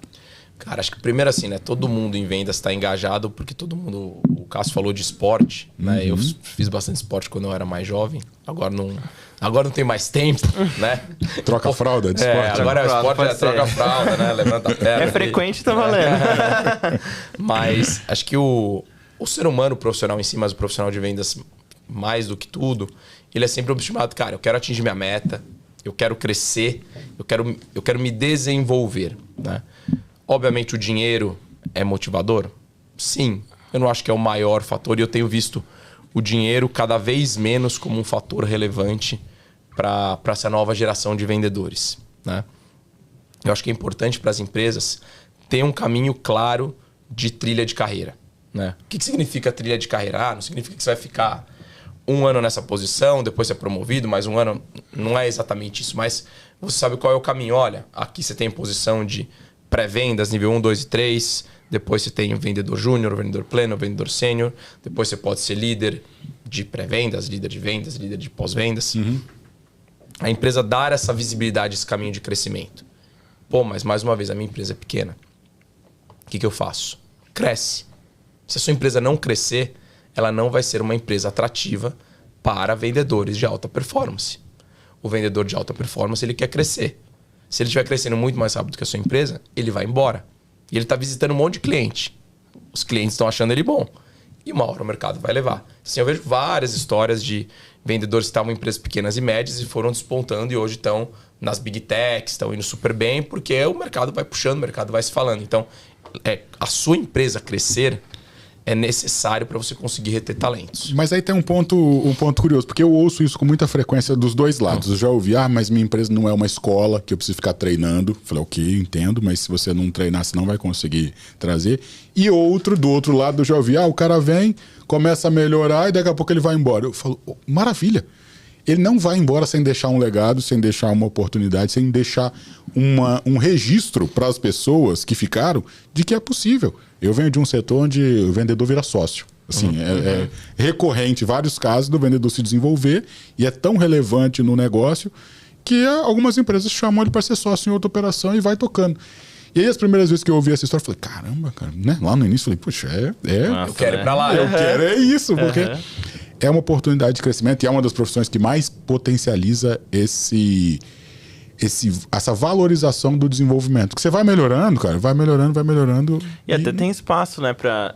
Cara, acho que primeiro assim, né? Todo mundo em vendas está engajado porque todo mundo... O Cássio falou de esporte, né? Eu fiz bastante esporte quando eu era mais jovem. Agora não tem mais tempo, né? Troca a fralda de esporte. Agora o esporte troca a fralda, né? Levanta a perna. É frequente, tá valendo. Mas acho que o ser humano, o profissional em si, mas o profissional de vendas mais do que tudo, ele é sempre obstinado. Cara, eu quero atingir minha meta, eu quero crescer, eu quero me desenvolver, né? Obviamente o dinheiro é motivador? Sim. Eu não acho que é o maior fator e eu tenho visto o dinheiro cada vez menos como um fator relevante para essa nova geração de vendedores, né? Eu acho que é importante para as empresas ter um caminho claro de trilha de carreira, né? O que significa trilha de carreira? Não significa que você vai ficar 1 ano nessa posição, depois ser promovido, mais 1 ano. Não é exatamente isso, mas você sabe qual é o caminho. Olha, aqui você tem posição de pré-vendas, nível 1, 2 e 3. Depois você tem o vendedor júnior, o vendedor pleno, o vendedor sênior. Depois você pode ser líder de pré-vendas, líder de vendas, líder de pós-vendas. A empresa dar essa visibilidade, esse caminho de crescimento. Pô, mas mais uma vez, a minha empresa é pequena. O que eu faço? Cresce. Se a sua empresa não crescer, ela não vai ser uma empresa atrativa para vendedores de alta performance. O vendedor de alta performance, ele quer crescer. Se ele estiver crescendo muito mais rápido que a sua empresa, ele vai embora. E ele está visitando um monte de cliente. Os clientes estão achando ele bom. E uma hora o mercado vai levar. Sim, eu vejo várias histórias de vendedores que estavam em empresas pequenas e médias e foram despontando e hoje estão nas big techs, estão indo super bem, porque o mercado vai puxando, o mercado vai se falando. Então, a sua empresa crescer é necessário para você conseguir reter talentos. Mas aí tem um ponto curioso, porque eu ouço isso com muita frequência dos dois lados. Eu já ouvi, mas minha empresa não é uma escola que eu preciso ficar treinando. Falei, ok, entendo, mas se você não treinar, você não vai conseguir trazer. E do outro lado, eu já ouvi, o cara vem, começa a melhorar e daqui a pouco ele vai embora. Eu falo, maravilha. ele não vai embora sem deixar um legado, sem deixar uma oportunidade, sem deixar um registro para as pessoas que ficaram de que é possível. Eu venho de um setor onde o vendedor vira sócio. Assim, é recorrente vários casos do vendedor se desenvolver e é tão relevante no negócio que algumas empresas chamam ele para ser sócio em outra operação e vai tocando. E aí, as primeiras vezes que eu ouvi essa história, eu falei, caramba, cara, né? Lá no início, eu falei, puxa, eu quero ir pra lá. Eu quero isso, porque é uma oportunidade de crescimento e é uma das profissões que mais potencializa essa valorização do desenvolvimento. Que você vai melhorando, cara, vai melhorando. E até tem espaço, né, pra...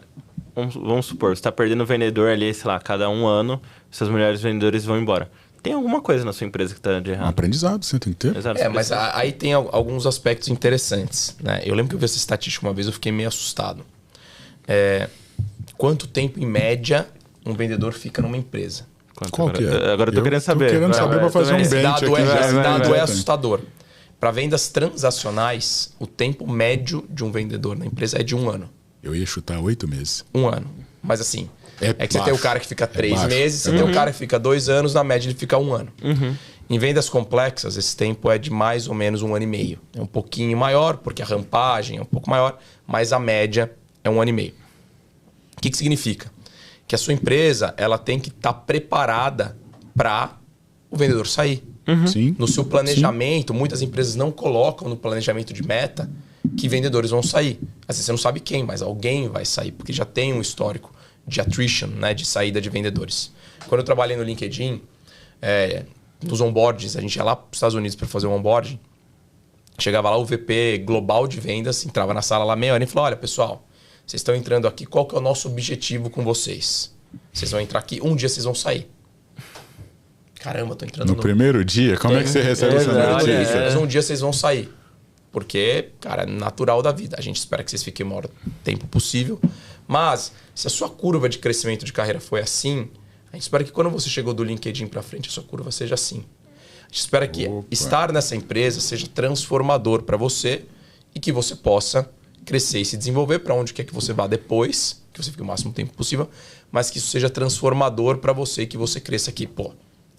Vamos supor, você tá perdendo o vendedor ali, sei lá, cada 1 ano, seus melhores vendedores vão embora. Tem alguma coisa na sua empresa que tá de errado. Um aprendizado, você tem que ter. Exato, mas aí tem alguns aspectos interessantes, né? Eu lembro que eu vi essa estatística uma vez, eu fiquei meio assustado. Quanto tempo, em média, um vendedor fica numa empresa? Qual que é? Agora eu tô querendo saber. Tô querendo saber para fazer um Esse bench dado, aqui. esse dado é assustador. Para vendas transacionais, o tempo médio de um vendedor na empresa é de 1 ano. Eu ia chutar 8 meses. 1 ano. Mas assim, é que baixo. você tem o cara que fica 3 baixo. meses, você tem o cara que fica 2 anos, na média ele fica 1 ano. Em vendas complexas, esse tempo é de mais ou menos 1 ano e meio. É um pouquinho maior, porque a rampagem é um pouco maior, mas a média é 1 ano e meio. O que significa? Que a sua empresa ela tem que estar preparada para o vendedor sair. Sim. No seu planejamento, muitas empresas não colocam no planejamento de meta que vendedores vão sair. Às vezes você não sabe quem, mas alguém vai sair, porque já tem um histórico de attrition, né, de saída de vendedores. Quando eu trabalhei no LinkedIn, nos onboardings, a gente ia lá para os Estados Unidos para fazer um onboarding, chegava lá o VP global de vendas, entrava na sala lá meia hora e falou, olha pessoal, vocês estão entrando aqui, qual que é o nosso objetivo com vocês? Vocês vão entrar aqui, um dia vocês vão sair. Caramba, tô entrando no primeiro dia? Como é que você recebe essa notícia? Mas um dia vocês vão sair. Porque, cara, é natural da vida. A gente espera que vocês fiquem o maior tempo possível. Mas, se a sua curva de crescimento de carreira foi assim, a gente espera que quando você chegou do LinkedIn para frente, a sua curva seja assim. A gente espera que estar nessa empresa seja transformador para você e que você possa crescer e se desenvolver para onde quer que você vá depois, que você fique o máximo tempo possível, mas que isso seja transformador para você e que você cresça aqui. Pô,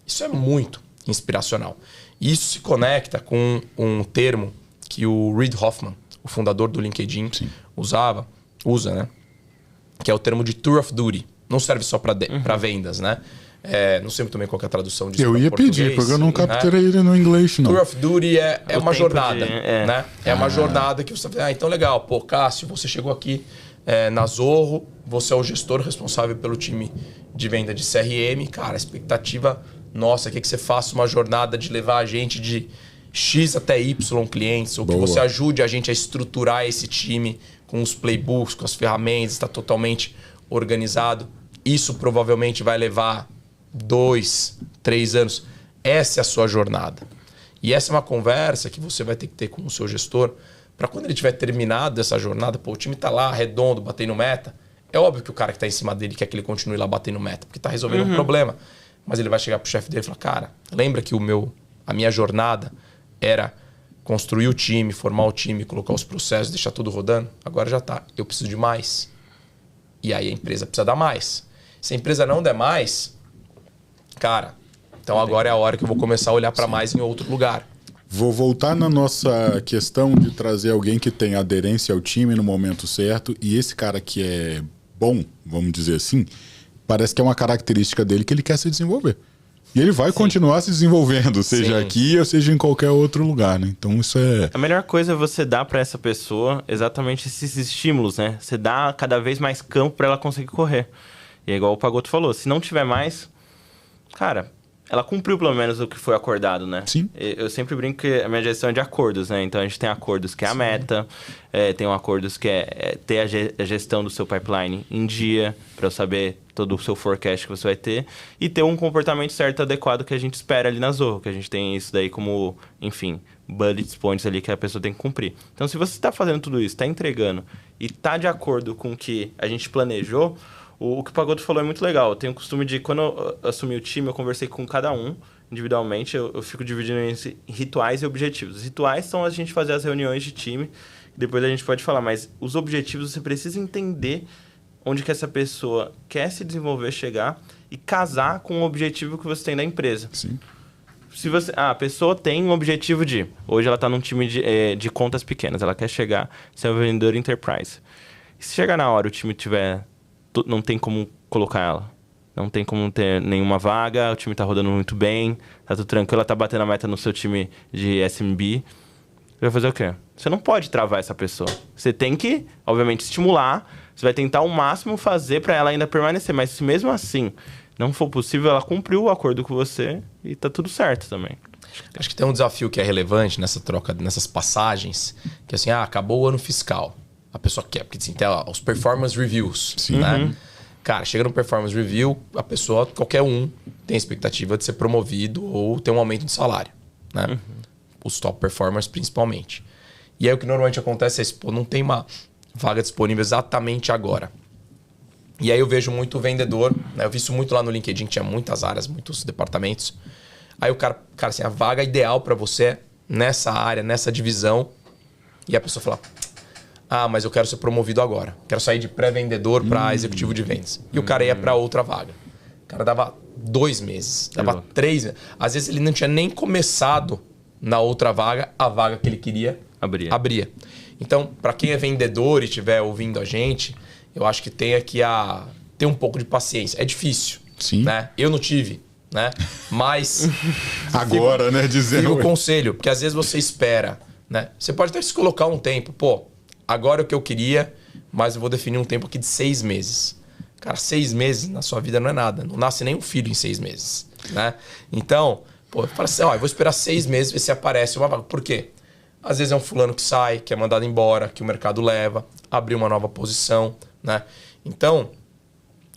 isso é muito inspiracional. E isso se conecta com um termo que o Reid Hoffman, o fundador do LinkedIn, usa, né? Que é o termo de Tour of Duty. Não serve só para vendas, né? Não sei muito também qual é a tradução disso. Eu ia pedir, porque eu não capturei ele no inglês, não. Tour of Duty é uma jornada, né? É uma jornada que você fala, então legal, pô, Cássio, você chegou aqui na Zorro, você é o gestor responsável pelo time de venda de CRM. Cara, a expectativa nossa aqui é que você faça uma jornada de levar a gente de X até Y clientes, ou que você ajude a gente a estruturar esse time com os playbooks, com as ferramentas, está totalmente organizado. Isso provavelmente vai levar 2, 3 anos. Essa é a sua jornada. E essa é uma conversa que você vai ter que ter com o seu gestor para quando ele tiver terminado essa jornada, pô, o time está lá, redondo, batendo meta. É óbvio que o cara que está em cima dele quer que ele continue lá batendo meta, porque está resolvendo um problema. Mas ele vai chegar pro chefe dele e falar, cara, lembra que a minha jornada era construir o time, formar o time, colocar os processos, deixar tudo rodando? Agora já tá. Eu preciso de mais. E aí a empresa precisa dar mais. Se a empresa não der mais, cara, então agora é a hora que eu vou começar a olhar para mais em outro lugar. Vou voltar na nossa questão de trazer alguém que tem aderência ao time no momento certo. E esse cara que é bom, vamos dizer assim, parece que é uma característica dele que ele quer se desenvolver. E ele vai continuar se desenvolvendo, seja aqui ou seja em qualquer outro lugar, né? Então isso é... A melhor coisa é você dar para essa pessoa exatamente esses estímulos, né? Você dá cada vez mais campo para ela conseguir correr. E é igual o Pagotto falou, se não tiver mais, cara, ela cumpriu pelo menos o que foi acordado, né? Sim. Eu sempre brinco que a minha gestão é de acordos, né? Então a gente tem acordos que é a meta, tem acordos que é ter a gestão do seu pipeline em dia, para eu saber todo o seu forecast que você vai ter, e ter um comportamento certo, adequado que a gente espera ali na Zorro, que a gente tem isso daí como, enfim, bullet points ali que a pessoa tem que cumprir. Então se você está fazendo tudo isso, está entregando e está de acordo com o que a gente planejou, o que o Pagotto falou é muito legal. Eu tenho o costume de, quando eu assumi o time, eu conversei com cada um individualmente, eu fico dividindo em rituais e objetivos. Os rituais são a gente fazer as reuniões de time, depois a gente pode falar, mas os objetivos você precisa entender onde que essa pessoa quer se desenvolver, chegar e casar com o objetivo que você tem da empresa. Sim. Se você, a pessoa tem um objetivo de... Hoje ela está num time de contas pequenas. Ela quer chegar, ser um vendedor enterprise. E se chegar na hora o time tiver... Não tem como colocar ela. Não tem como ter nenhuma vaga. O time está rodando muito bem. Tá tudo tranquilo. Ela está batendo a meta no seu time de SMB. Vai fazer o quê? Você não pode travar essa pessoa. Você tem que, obviamente, estimular. Você vai tentar ao máximo fazer para ela ainda permanecer. Mas se mesmo assim não for possível, ela cumpriu o acordo com você e tá tudo certo também. Acho que tem um desafio que é relevante nessa troca, nessas passagens, que é assim, acabou o ano fiscal. A pessoa quer, porque assim, tem os performance reviews. Sim. Né? Uhum. Cara, chega no performance review, a pessoa, qualquer um, tem a expectativa de ser promovido ou ter um aumento de salário. Né? Uhum. Os top performers, principalmente. E aí o que normalmente acontece é isso, pô, não tem uma vaga disponível exatamente agora. E aí eu vejo muito vendedor, né? Eu vi isso muito lá no LinkedIn, que tinha muitas áreas, muitos departamentos. Aí o cara assim, a vaga ideal para você é nessa área, nessa divisão. E a pessoa fala, mas eu quero ser promovido agora. Quero sair de pré-vendedor para executivo de vendas. E o cara ia para outra vaga. O cara dava 2 meses, dava 3 meses. Às vezes ele não tinha nem começado na outra vaga, a vaga que ele queria abria. Então, para quem é vendedor e estiver ouvindo a gente, eu acho que tem aqui ter um pouco de paciência. É difícil. Sim. Né? Eu não tive, né? Mas... Agora, né? Fica o conselho, porque às vezes você espera, né? Você pode até se colocar um tempo. Pô, agora é o que eu queria, mas eu vou definir um tempo aqui de 6 meses. Cara, 6 meses na sua vida não é nada. Não nasce nenhum filho em 6 meses, né? Então, pô, fala assim, eu vou esperar 6 meses ver se aparece uma vaga. Por quê? Às vezes é um fulano que sai, que é mandado embora, que o mercado leva, abrir uma nova posição, né? Então,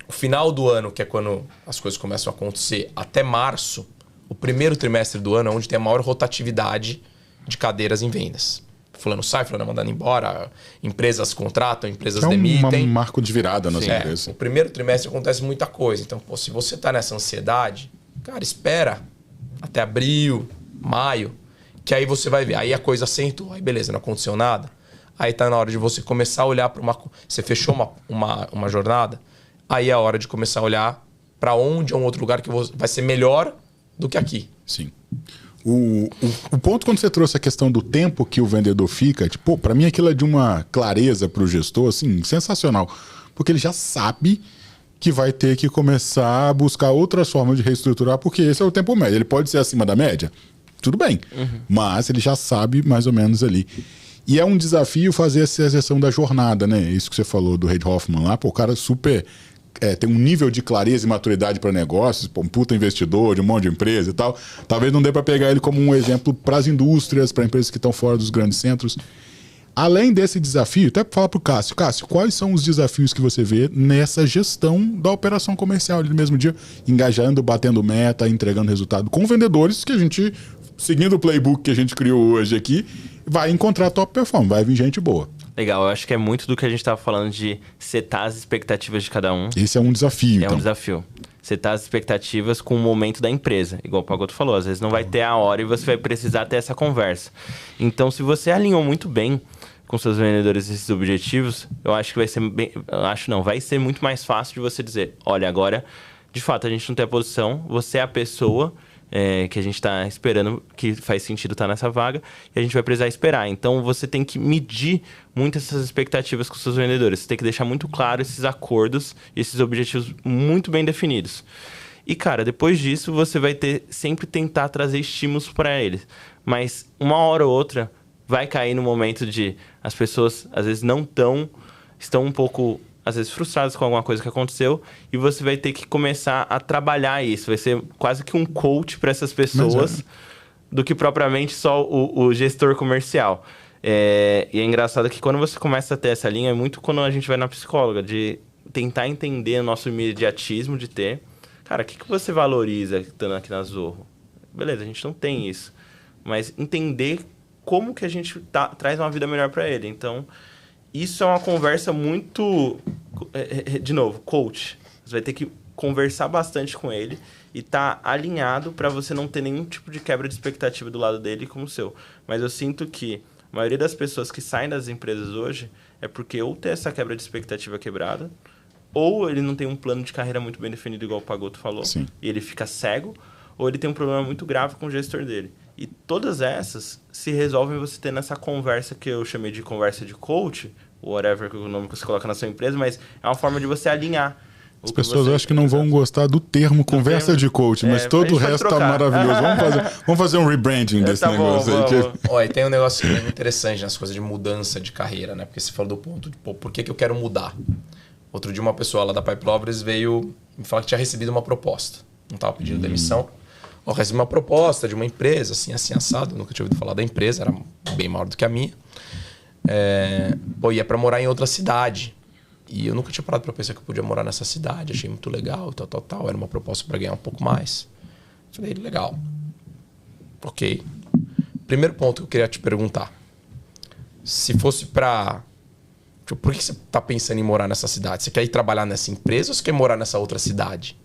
o final do ano, que é quando as coisas começam a acontecer, até março, o primeiro trimestre do ano é onde tem a maior rotatividade de cadeiras em vendas. Fulano sai, fulano é mandado embora, empresas contratam, empresas demitem. É um marco de virada nas empresas. O primeiro trimestre acontece muita coisa. Então, pô, se você tá nessa ansiedade, cara, espera até abril, maio, que aí você vai ver. Aí a coisa acentua, aí beleza, não aconteceu nada. Aí tá na hora de você começar a olhar para Você fechou uma jornada, aí é a hora de começar a olhar para onde é um outro lugar que vai ser melhor do que aqui. Sim. O ponto quando você trouxe a questão do tempo que o vendedor fica, tipo, para mim aquilo é de uma clareza para o gestor, assim, sensacional. Porque ele já sabe que vai ter que começar a buscar outras formas de reestruturar, porque esse é o tempo médio. Ele pode ser acima da média, tudo bem, mas ele já sabe mais ou menos ali. E é um desafio fazer essa gestão da jornada, né? Isso que você falou do Reid Hoffman lá, pô, o cara super... tem um nível de clareza e maturidade para negócios, pô, um puta investidor de um monte de empresa e tal. Talvez não dê para pegar ele como um exemplo para as indústrias, para empresas que estão fora dos grandes centros. Além desse desafio, até para falar para o Cássio. Cássio, quais são os desafios que você vê nessa gestão da operação comercial? Ali no mesmo dia, engajando, batendo meta, entregando resultado com vendedores que a gente, seguindo o playbook que a gente criou hoje aqui, vai encontrar top performance, vai vir gente boa. Legal, eu acho que é muito do que a gente estava falando de setar as expectativas de cada um. Esse é um desafio, então. É um desafio. Setar as expectativas com o momento da empresa. Igual o Pagotto falou, às vezes não vai ter a hora e você vai precisar ter essa conversa. Então, se você alinhou muito bem com seus vendedores esses objetivos, eu acho que vai ser bem... vai ser muito mais fácil de você dizer, olha, agora, de fato, a gente não tem a posição, você é a pessoa... que a gente está esperando, que faz sentido estar nessa vaga, e a gente vai precisar esperar. Então, você tem que medir muito essas expectativas com os seus vendedores. Você tem que deixar muito claro esses acordos e esses objetivos muito bem definidos. E, cara, depois disso, você vai sempre tentar trazer estímulos para eles. Mas, uma hora ou outra, vai cair no momento de as pessoas, às vezes, estão um pouco... às vezes frustrados com alguma coisa que aconteceu, e você vai ter que começar a trabalhar isso. Vai ser quase que um coach para essas pessoas do que propriamente só o gestor comercial. E é engraçado que quando você começa a ter essa linha, é muito quando a gente vai na psicóloga, de tentar entender o nosso imediatismo de ter. Cara, o que você valoriza estando aqui na Zorro? Beleza, a gente não tem isso. Mas entender como que a gente traz uma vida melhor para ele. Então... isso é uma conversa muito... de novo, coach. Você vai ter que conversar bastante com ele e estar alinhado para você não ter nenhum tipo de quebra de expectativa do lado dele como o seu. Mas eu sinto que a maioria das pessoas que saem das empresas hoje é porque ou tem essa quebra de expectativa quebrada ou ele não tem um plano de carreira muito bem definido, igual o Pagotto falou, Sim. e ele fica cego, ou ele tem um problema muito grave com o gestor dele. E todas essas se resolvem você tendo essa conversa que eu chamei de conversa de coach, whatever o nome que você coloca na sua empresa, mas é uma forma de você alinhar. As pessoas acham que não vão gostar do termo conversa de coach, mas todo o resto tá maravilhoso. Vamos fazer um rebranding desse negócio aí. Olha, tem um negócio interessante nas coisas de mudança de carreira, né? Porque você falou do ponto de, por que eu quero mudar? Outro dia uma pessoa lá da Pipe Lovers veio me falar que tinha recebido uma proposta. Não estava pedindo demissão. Eu recebi uma proposta de uma empresa, assim assado. Nunca tinha ouvido falar da empresa, era bem maior do que a minha. Ia para morar em outra cidade. E eu nunca tinha parado para pensar que eu podia morar nessa cidade. Achei muito legal, tal. Era uma proposta para ganhar um pouco mais. Falei, legal. Ok. Primeiro ponto que eu queria te perguntar. Se fosse para... por que você está pensando em morar nessa cidade? Você quer ir trabalhar nessa empresa ou você quer morar nessa outra cidade?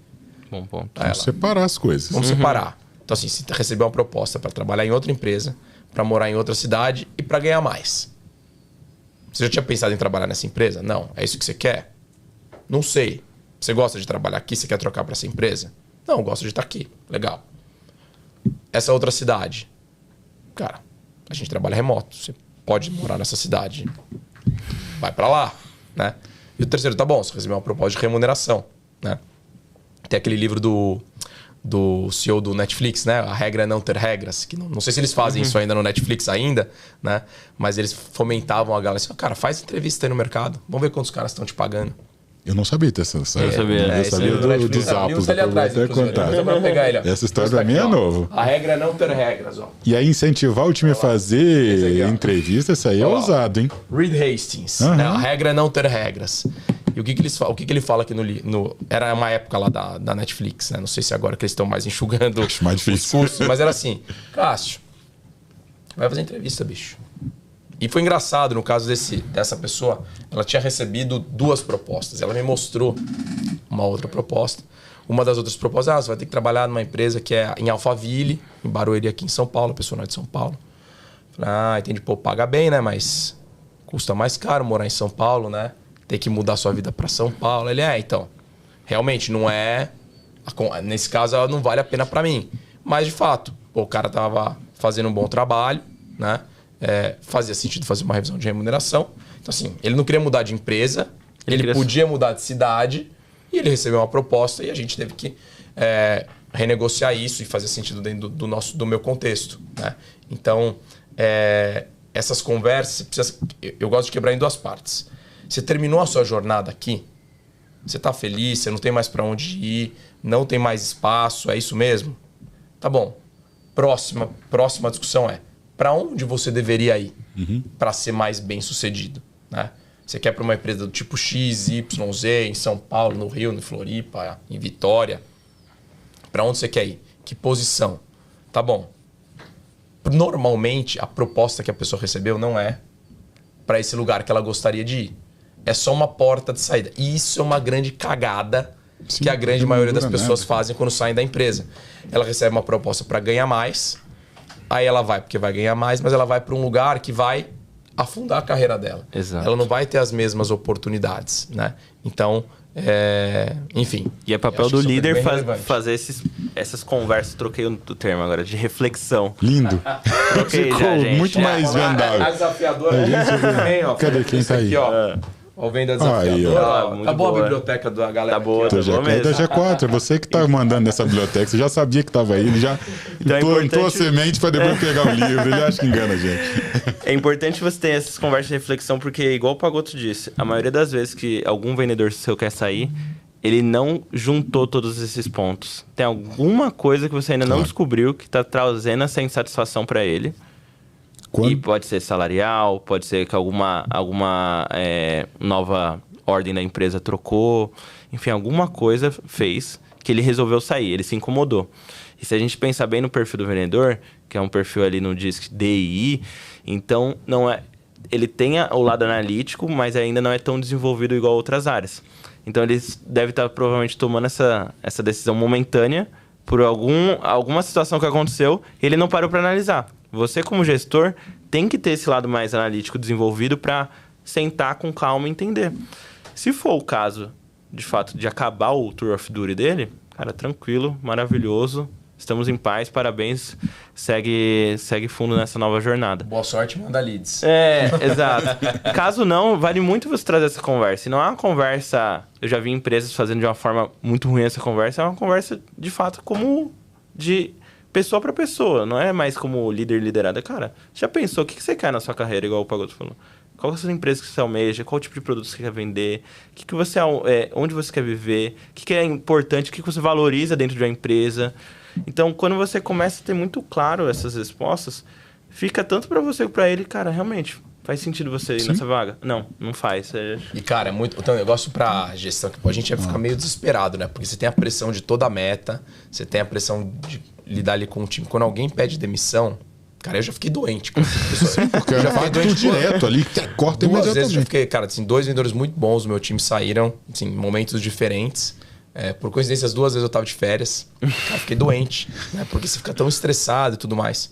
Bom ponto. Vamos separar as coisas. Vamos separar. Então, assim, você recebeu uma proposta para trabalhar em outra empresa, para morar em outra cidade e para ganhar mais. Você já tinha pensado em trabalhar nessa empresa? Não. É isso que você quer? Não sei. Você gosta de trabalhar aqui? Você quer trocar para essa empresa? Não, eu gosto de estar aqui. Legal. Essa outra cidade. Cara, a gente trabalha remoto. Você pode morar nessa cidade. Vai para lá, né? E o terceiro, tá bom, você recebeu uma proposta de remuneração, né? Tem aquele livro do CEO do Netflix, né? A Regra é Não Ter Regras. Que não sei se eles fazem isso ainda no Netflix ainda, né? Mas eles fomentavam a galera assim, cara, faz entrevista aí no mercado. Vamos ver quantos caras estão te pagando. Eu não sabia dessa história. Eu sabia dos Apples. Ali atrás, pegar ele, ó. Essa história pra mim é nova. A regra é não ter regras, ó. E aí incentivar o time a fazer entrevista, isso aí é ousado, hein? Reed Hastings. Né? A regra é não ter regras. E o que ele fala aqui no... Era uma época lá da Netflix, né? Não sei se agora que eles estão mais enxugando Acho mais difícil. os cursos, mas era assim, Cássio, vai fazer entrevista, bicho. E foi engraçado, no caso dessa pessoa, ela tinha recebido 2 propostas. Ela me mostrou uma outra proposta. Uma das outras propostas, você vai ter que trabalhar numa empresa que é em Alphaville, em Barueri, aqui em São Paulo, a pessoa não é de São Paulo. Falei, entendi, paga bem, né? Mas custa mais caro morar em São Paulo, né? Ter que mudar sua vida para São Paulo. Ele, então, realmente não é... Nesse caso, ela não vale a pena para mim. Mas, de fato, o cara tava fazendo um bom trabalho, né? Fazia sentido fazer uma revisão de remuneração. Então, assim, ele não queria mudar de empresa, ele podia mudar de cidade, e ele recebeu uma proposta e a gente teve que renegociar isso e fazer sentido dentro do meu contexto, né? Então, essas conversas, eu gosto de quebrar em 2 partes. Você terminou a sua jornada aqui, você está feliz, você não tem mais para onde ir, não tem mais espaço, é isso mesmo? Tá bom. Próxima discussão para onde você deveria ir para ser mais bem sucedido, né? Você quer para uma empresa do tipo X, Y, Z, em São Paulo, no Rio, no Floripa, em Vitória. Para onde você quer ir? Que posição? Tá bom. Normalmente, a proposta que a pessoa recebeu não é para esse lugar que ela gostaria de ir. É só uma porta de saída. E isso é uma grande cagada que a grande maioria das pessoas fazem quando saem da empresa. Ela recebe uma proposta para ganhar mais, aí ela vai porque vai ganhar mais, mas ela vai para um lugar que vai afundar a carreira dela. Exato. Ela não vai ter as mesmas oportunidades, né? Então, enfim. E é papel do líder fazer essas conversas, troquei o termo agora, de reflexão. Lindo. Troquei Ficou já, gente. muito mais vendável. A desafiadora também, ó. Cadê quem tá aí? Aqui, ó. O Venda Desafiadora. Tá boa a biblioteca da galera. Tá boa, aqui, tá boa mesmo. Da G4, é você que tá mandando essa biblioteca. Você já sabia que tava aí, ele já plantou a semente para depois pegar o livro. Ele acha que engana a gente. É importante você ter essas conversas de reflexão, porque, igual o Pagotto disse, a maioria das vezes que algum vendedor seu quer sair, ele não juntou todos esses pontos. Tem alguma coisa que você ainda não descobriu que está trazendo essa insatisfação para ele. E pode ser salarial, pode ser que alguma nova ordem da empresa trocou. Enfim, alguma coisa fez que ele resolveu sair, ele se incomodou. E se a gente pensar bem no perfil do vendedor, que é um perfil ali no DISC DI, então não é, ele tem o lado analítico, mas ainda não é tão desenvolvido igual outras áreas. Então ele deve estar provavelmente tomando essa decisão momentânea por alguma situação que aconteceu e ele não parou para analisar. Você, como gestor, tem que ter esse lado mais analítico desenvolvido para sentar com calma e entender. Se for o caso de fato, de acabar o Tour of Duty dele, cara, tranquilo, maravilhoso. Estamos em paz, parabéns. Segue fundo nessa nova jornada. Boa sorte, manda leads. Exato. Caso não, vale muito você trazer essa conversa. E não é uma conversa... Eu já vi empresas fazendo de uma forma muito ruim essa conversa. É uma conversa, de fato, como de pessoa para pessoa. Não é mais como líder liderada. Cara, já pensou o que você quer na sua carreira, igual o Pagotto falou? Qual é a sua empresa que você almeja? Qual tipo de produto você quer vender? Que você, onde você quer viver? O que é importante? O que você valoriza dentro de uma empresa? Então, quando você começa a ter muito claro essas respostas, fica tanto para você quanto para ele, cara, realmente, faz sentido você ir nessa vaga? Não faz. E, cara, é muito... Então, um negócio para gestão que a gente vai ficar meio desesperado, né? Porque você tem a pressão de toda a meta, você tem a pressão de lidar ali com o time. Quando alguém pede demissão, cara, eu já fiquei doente. Sim, porque eu já fiquei doente direto ali, corta imediatamente. 2 vezes eu fiquei, cara, assim, 2 vendedores muito bons do meu time saíram, assim, em momentos diferentes. Por coincidência, as 2 vezes eu tava de férias. Cara, fiquei doente, né? Porque você fica tão estressado e tudo mais.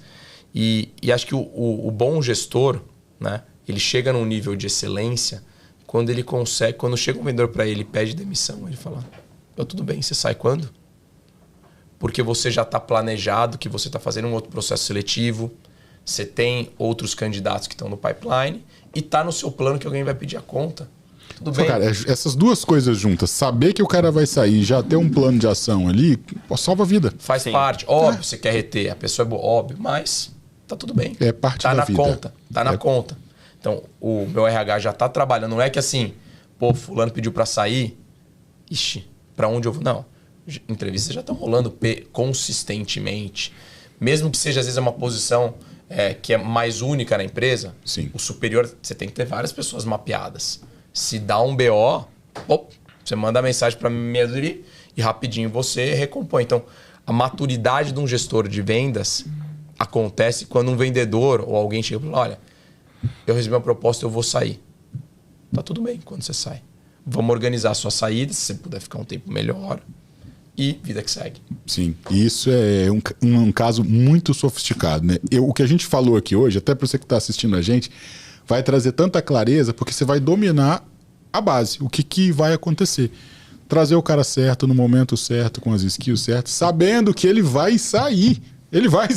E acho que o bom gestor, né? Ele chega num nível de excelência quando ele consegue... Quando chega um vendedor para ele e pede demissão, ele fala, tudo bem, você sai quando? Porque você já está planejado que você está fazendo um outro processo seletivo, você tem outros candidatos que estão no pipeline e está no seu plano que alguém vai pedir a conta. Tudo bem. Cara, essas 2 coisas juntas, saber que o cara vai sair e já ter um plano de ação ali, salva a vida. Faz parte. Óbvio, você quer reter, a pessoa é boa, óbvio, mas tá tudo bem. É parte da vida. Tá na conta. Então, o meu RH já tá trabalhando. Não é que assim, fulano pediu para sair, para onde eu vou? Não. Entrevistas já estão rolando consistentemente. Mesmo que seja, às vezes, uma posição que é mais única na empresa, sim, o superior, você tem que ter várias pessoas mapeadas. Se dá um BO, você manda a mensagem para mim e rapidinho você recompõe. Então, a maturidade de um gestor de vendas acontece quando um vendedor ou alguém chega e fala, olha, eu recebi uma proposta, eu vou sair. Tá tudo bem quando você sai. Vamos organizar a sua saída, se você puder ficar um tempo melhor. E vida que segue. Sim, isso é um caso muito sofisticado, né? O que a gente falou aqui hoje, até para você que está assistindo a gente, vai trazer tanta clareza porque você vai dominar a base, o que vai acontecer. Trazer o cara certo, no momento certo, com as skills certas, sabendo que ele vai sair. Ele vai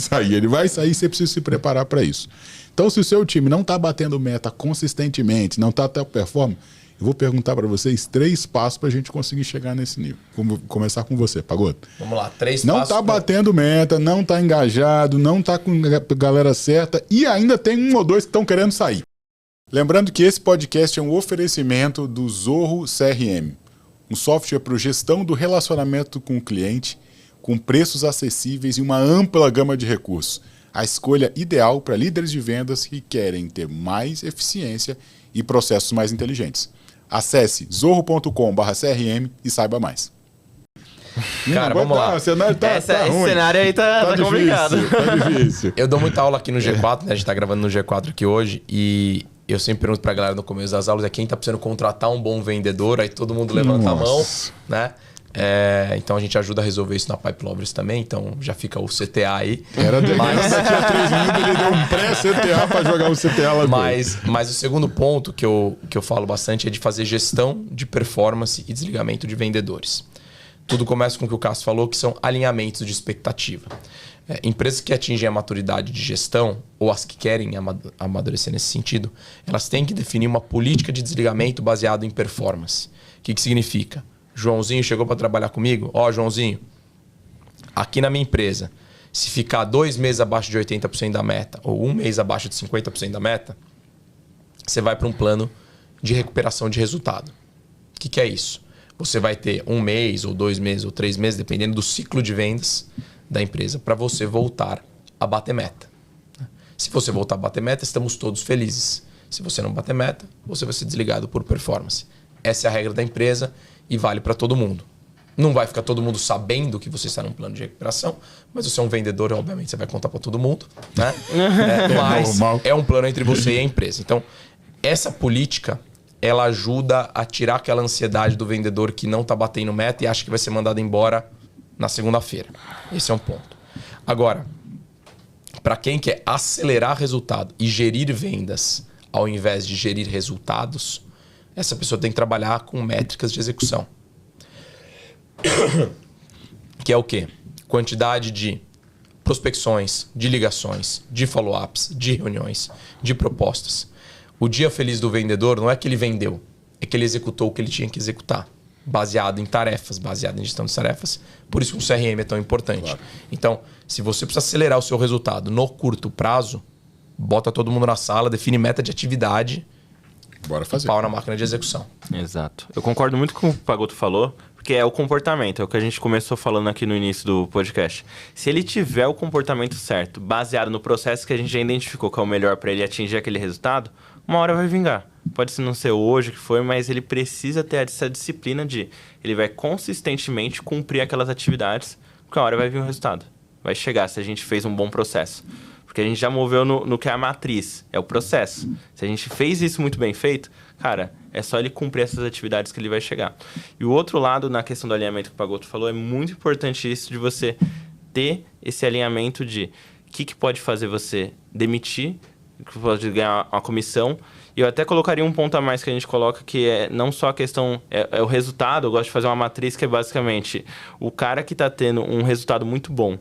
sair, você precisa se preparar para isso. Então, se o seu time não está batendo meta consistentemente, não está até o performance, eu vou perguntar para vocês 3 passos para a gente conseguir chegar nesse nível. Vamos começar com você, Pagotto. Vamos lá, 3 passos. Não está batendo meta, não está engajado, não está com a galera certa e ainda tem 1 ou 2 que estão querendo sair. Lembrando que esse podcast é um oferecimento do Zorro CRM, um software para gestão do relacionamento com o cliente, com preços acessíveis e uma ampla gama de recursos. A escolha ideal para líderes de vendas que querem ter mais eficiência e processos mais inteligentes. Acesse zorro.com/CRM e saiba mais. Cara, vamos lá. O cenário tá Esse ruim. cenário aí tá complicado. Tá difícil. Eu dou muita aula aqui no G4, né? A gente tá gravando no G4 aqui hoje e eu sempre pergunto pra galera no começo das aulas quem tá precisando contratar um bom vendedor, aí todo mundo levanta a mão, né? Então a gente ajuda a resolver isso na Pipe Lovers também, então já fica o CTA aí. Era daqui a 3 minutos ele deu um pré-CTA para jogar o CTA lá. Mas o segundo ponto que eu falo bastante é de fazer gestão de performance e desligamento de vendedores. Tudo começa com o que o Cássio falou, que são alinhamentos de expectativa. Empresas que atingem a maturidade de gestão, ou as que querem amadurecer nesse sentido, elas têm que definir uma política de desligamento baseado em performance. O que significa? Joãozinho chegou para trabalhar comigo. Joãozinho, aqui na minha empresa, se ficar 2 meses abaixo de 80% da meta ou 1 mês abaixo de 50% da meta, você vai para um plano de recuperação de resultado. O que é isso? Você vai ter 1 mês ou 2 meses ou 3 meses, dependendo do ciclo de vendas da empresa, para você voltar a bater meta. Se você voltar a bater meta, estamos todos felizes. Se você não bater meta, você vai ser desligado por performance. Essa é a regra da empresa e vale para todo mundo. Não vai ficar todo mundo sabendo que você está num plano de recuperação, mas você é um vendedor, obviamente você vai contar para todo mundo, né? Mas é um plano entre você e a empresa. Então, essa política, ela ajuda a tirar aquela ansiedade do vendedor que não está batendo meta e acha que vai ser mandado embora na segunda-feira. Esse é um ponto. Agora, para quem quer acelerar resultado e gerir vendas ao invés de gerir resultados, essa pessoa tem que trabalhar com métricas de execução. Que é o quê? Quantidade de prospecções, de ligações, de follow-ups, de reuniões, de propostas. O dia feliz do vendedor não é que ele vendeu, é que ele executou o que ele tinha que executar, baseado em tarefas, baseado em gestão de tarefas. Por isso que o CRM é tão importante. Claro. Então, se você precisa acelerar o seu resultado no curto prazo, bota todo mundo na sala, define meta de atividade, bora fazer. Pau na máquina de execução. Exato. Eu concordo muito com o que o Pagotto falou, porque é o comportamento, é o que a gente começou falando aqui no início do podcast. Se ele tiver o comportamento certo, baseado no processo que a gente já identificou que é o melhor para ele atingir aquele resultado, uma hora vai vingar. Pode não ser hoje que foi, mas ele precisa ter essa disciplina de... Ele vai consistentemente cumprir aquelas atividades, porque uma hora vai vir o resultado. Vai chegar se a gente fez um bom processo. Porque a gente já moveu no que é a matriz, é o processo. Se a gente fez isso muito bem feito, cara, é só ele cumprir essas atividades que ele vai chegar. E o outro lado, na questão do alinhamento que o Pagotto falou, é muito importante isso de você ter esse alinhamento de o que pode fazer você demitir, que pode ganhar uma comissão. E eu até colocaria um ponto a mais que a gente coloca, que é não só a questão, é o resultado. Eu gosto de fazer uma matriz que é basicamente o cara que está tendo um resultado muito bom,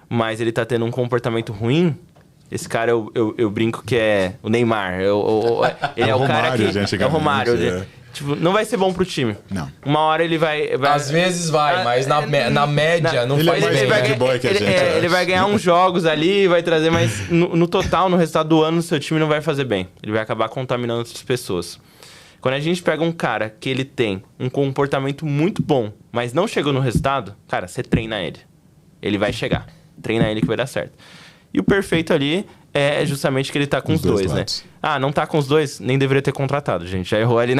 mas ele está tendo um comportamento ruim. Esse cara, eu brinco que é o Neymar. Ele é o cara que... É o Romário. Tipo, não vai ser bom pro time. Não. Uma hora ele vai... Às vezes vai, mas na média não faz bem. Ele vai ganhar uns jogos ali, vai trazer, mas no total, no resultado do ano, o seu time não vai fazer bem. Ele vai acabar contaminando outras pessoas. Quando a gente pega um cara que ele tem um comportamento muito bom, mas não chegou no resultado, cara, você treina ele. Ele vai chegar. Treina ele que vai dar certo. E o perfeito ali é justamente que ele tá com os dois, né? Ah, não tá com os dois? Nem deveria ter contratado, gente. Já errou ali,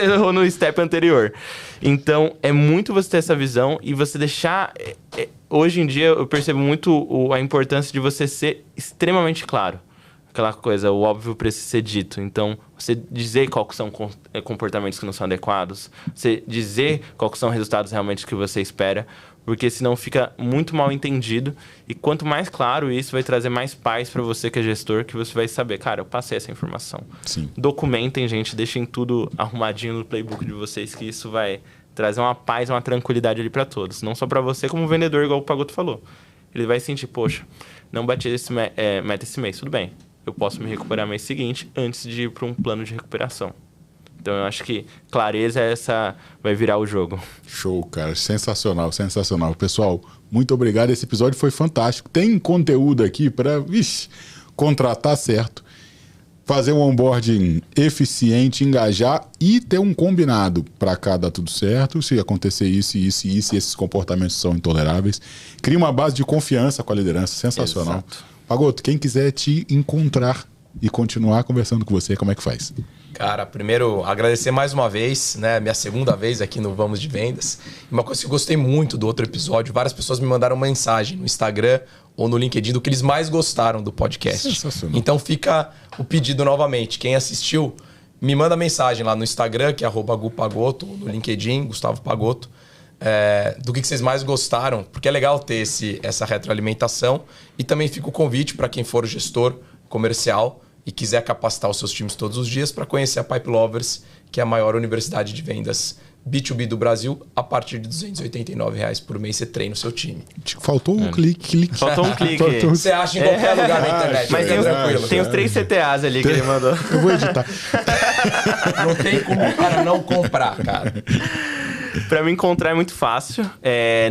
errou no step anterior. Então, é muito você ter essa visão e você deixar... Hoje em dia, eu percebo muito a importância de você ser extremamente claro. Aquela coisa, o óbvio precisa ser dito. Então, você dizer quais são comportamentos que não são adequados, você dizer quais são resultados realmente que você espera, porque senão fica muito mal entendido. E quanto mais claro isso, vai trazer mais paz para você que é gestor, que você vai saber, cara, eu passei essa informação. Sim. Documentem, gente, deixem tudo arrumadinho no playbook de vocês, que isso vai trazer uma paz, uma tranquilidade ali para todos. Não só para você como vendedor, igual o Pagotto falou. Ele vai sentir, poxa, não bati meta esse mês, tudo bem. Eu posso me recuperar mês seguinte antes de ir para um plano de recuperação. Então, eu acho que clareza essa vai virar o jogo. Show, cara. Sensacional, sensacional. Pessoal, muito obrigado. Esse episódio foi fantástico. Tem conteúdo aqui para contratar certo, fazer um onboarding eficiente, engajar e ter um combinado para cá dar tudo certo. Se acontecer isso, isso e isso, e esses comportamentos são intoleráveis. Cria uma base de confiança com a liderança. Sensacional. Exato. Pagotto, quem quiser te encontrar e continuar conversando com você, como é que faz? Cara, primeiro, agradecer mais uma vez, né? Minha segunda vez aqui no Vamos de Vendas. Uma coisa que eu gostei muito do outro episódio, várias pessoas me mandaram mensagem no Instagram ou no LinkedIn do que eles mais gostaram do podcast. Sensacional. Então fica o pedido novamente. Quem assistiu, me manda mensagem lá no Instagram, que é @gupagotto, ou no LinkedIn, Gustavo Pagotto, do que vocês mais gostaram, porque é legal ter essa retroalimentação. E também fica o convite para quem for gestor comercial e quiser capacitar os seus times todos os dias para conhecer a Pipe Lovers, que é a maior universidade de vendas B2B do Brasil. A partir de R$289 por mês você treina o seu time. Faltou um clique. Faltou um clique. Você acha em qualquer lugar na internet. Mas tem os 3 CTAs ali que ele mandou. Eu vou editar. Não tem como o cara não comprar, cara. Para me encontrar é muito fácil.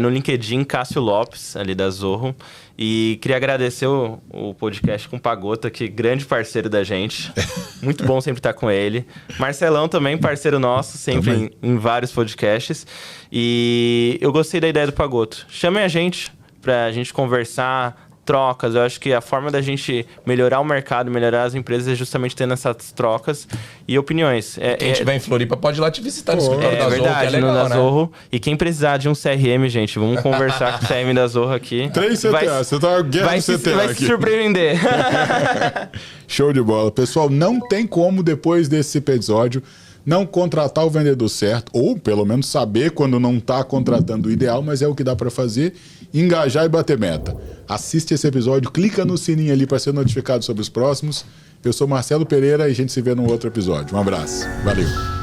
No LinkedIn, Cássio Lopes, ali da Zorro. E queria agradecer o podcast com o Pagotto aqui, grande parceiro da gente. Muito bom sempre estar com ele. Marcelão também, parceiro nosso, sempre em vários podcasts. E eu gostei da ideia do Pagotto. Chamem a gente pra gente conversar, trocas. Eu acho que a forma da gente melhorar o mercado, melhorar as empresas é justamente tendo essas trocas e opiniões. Quem estiver em Floripa pode ir lá te visitar no escritório da Zorro, verdade, que é legal, no da né? Zorro. E quem precisar de um CRM, gente, vamos conversar com o CRM da Zorro aqui. 3 CTA, você tá guerra do CTA vai aqui. se surpreender. Show de bola. Pessoal, não tem como depois desse episódio não contratar o vendedor certo, ou pelo menos saber quando não está contratando o ideal, mas é o que dá para fazer, engajar e bater meta. Assiste esse episódio, clica no sininho ali para ser notificado sobre os próximos. Eu sou Marcelo Pereira e a gente se vê num outro episódio. Um abraço. Valeu.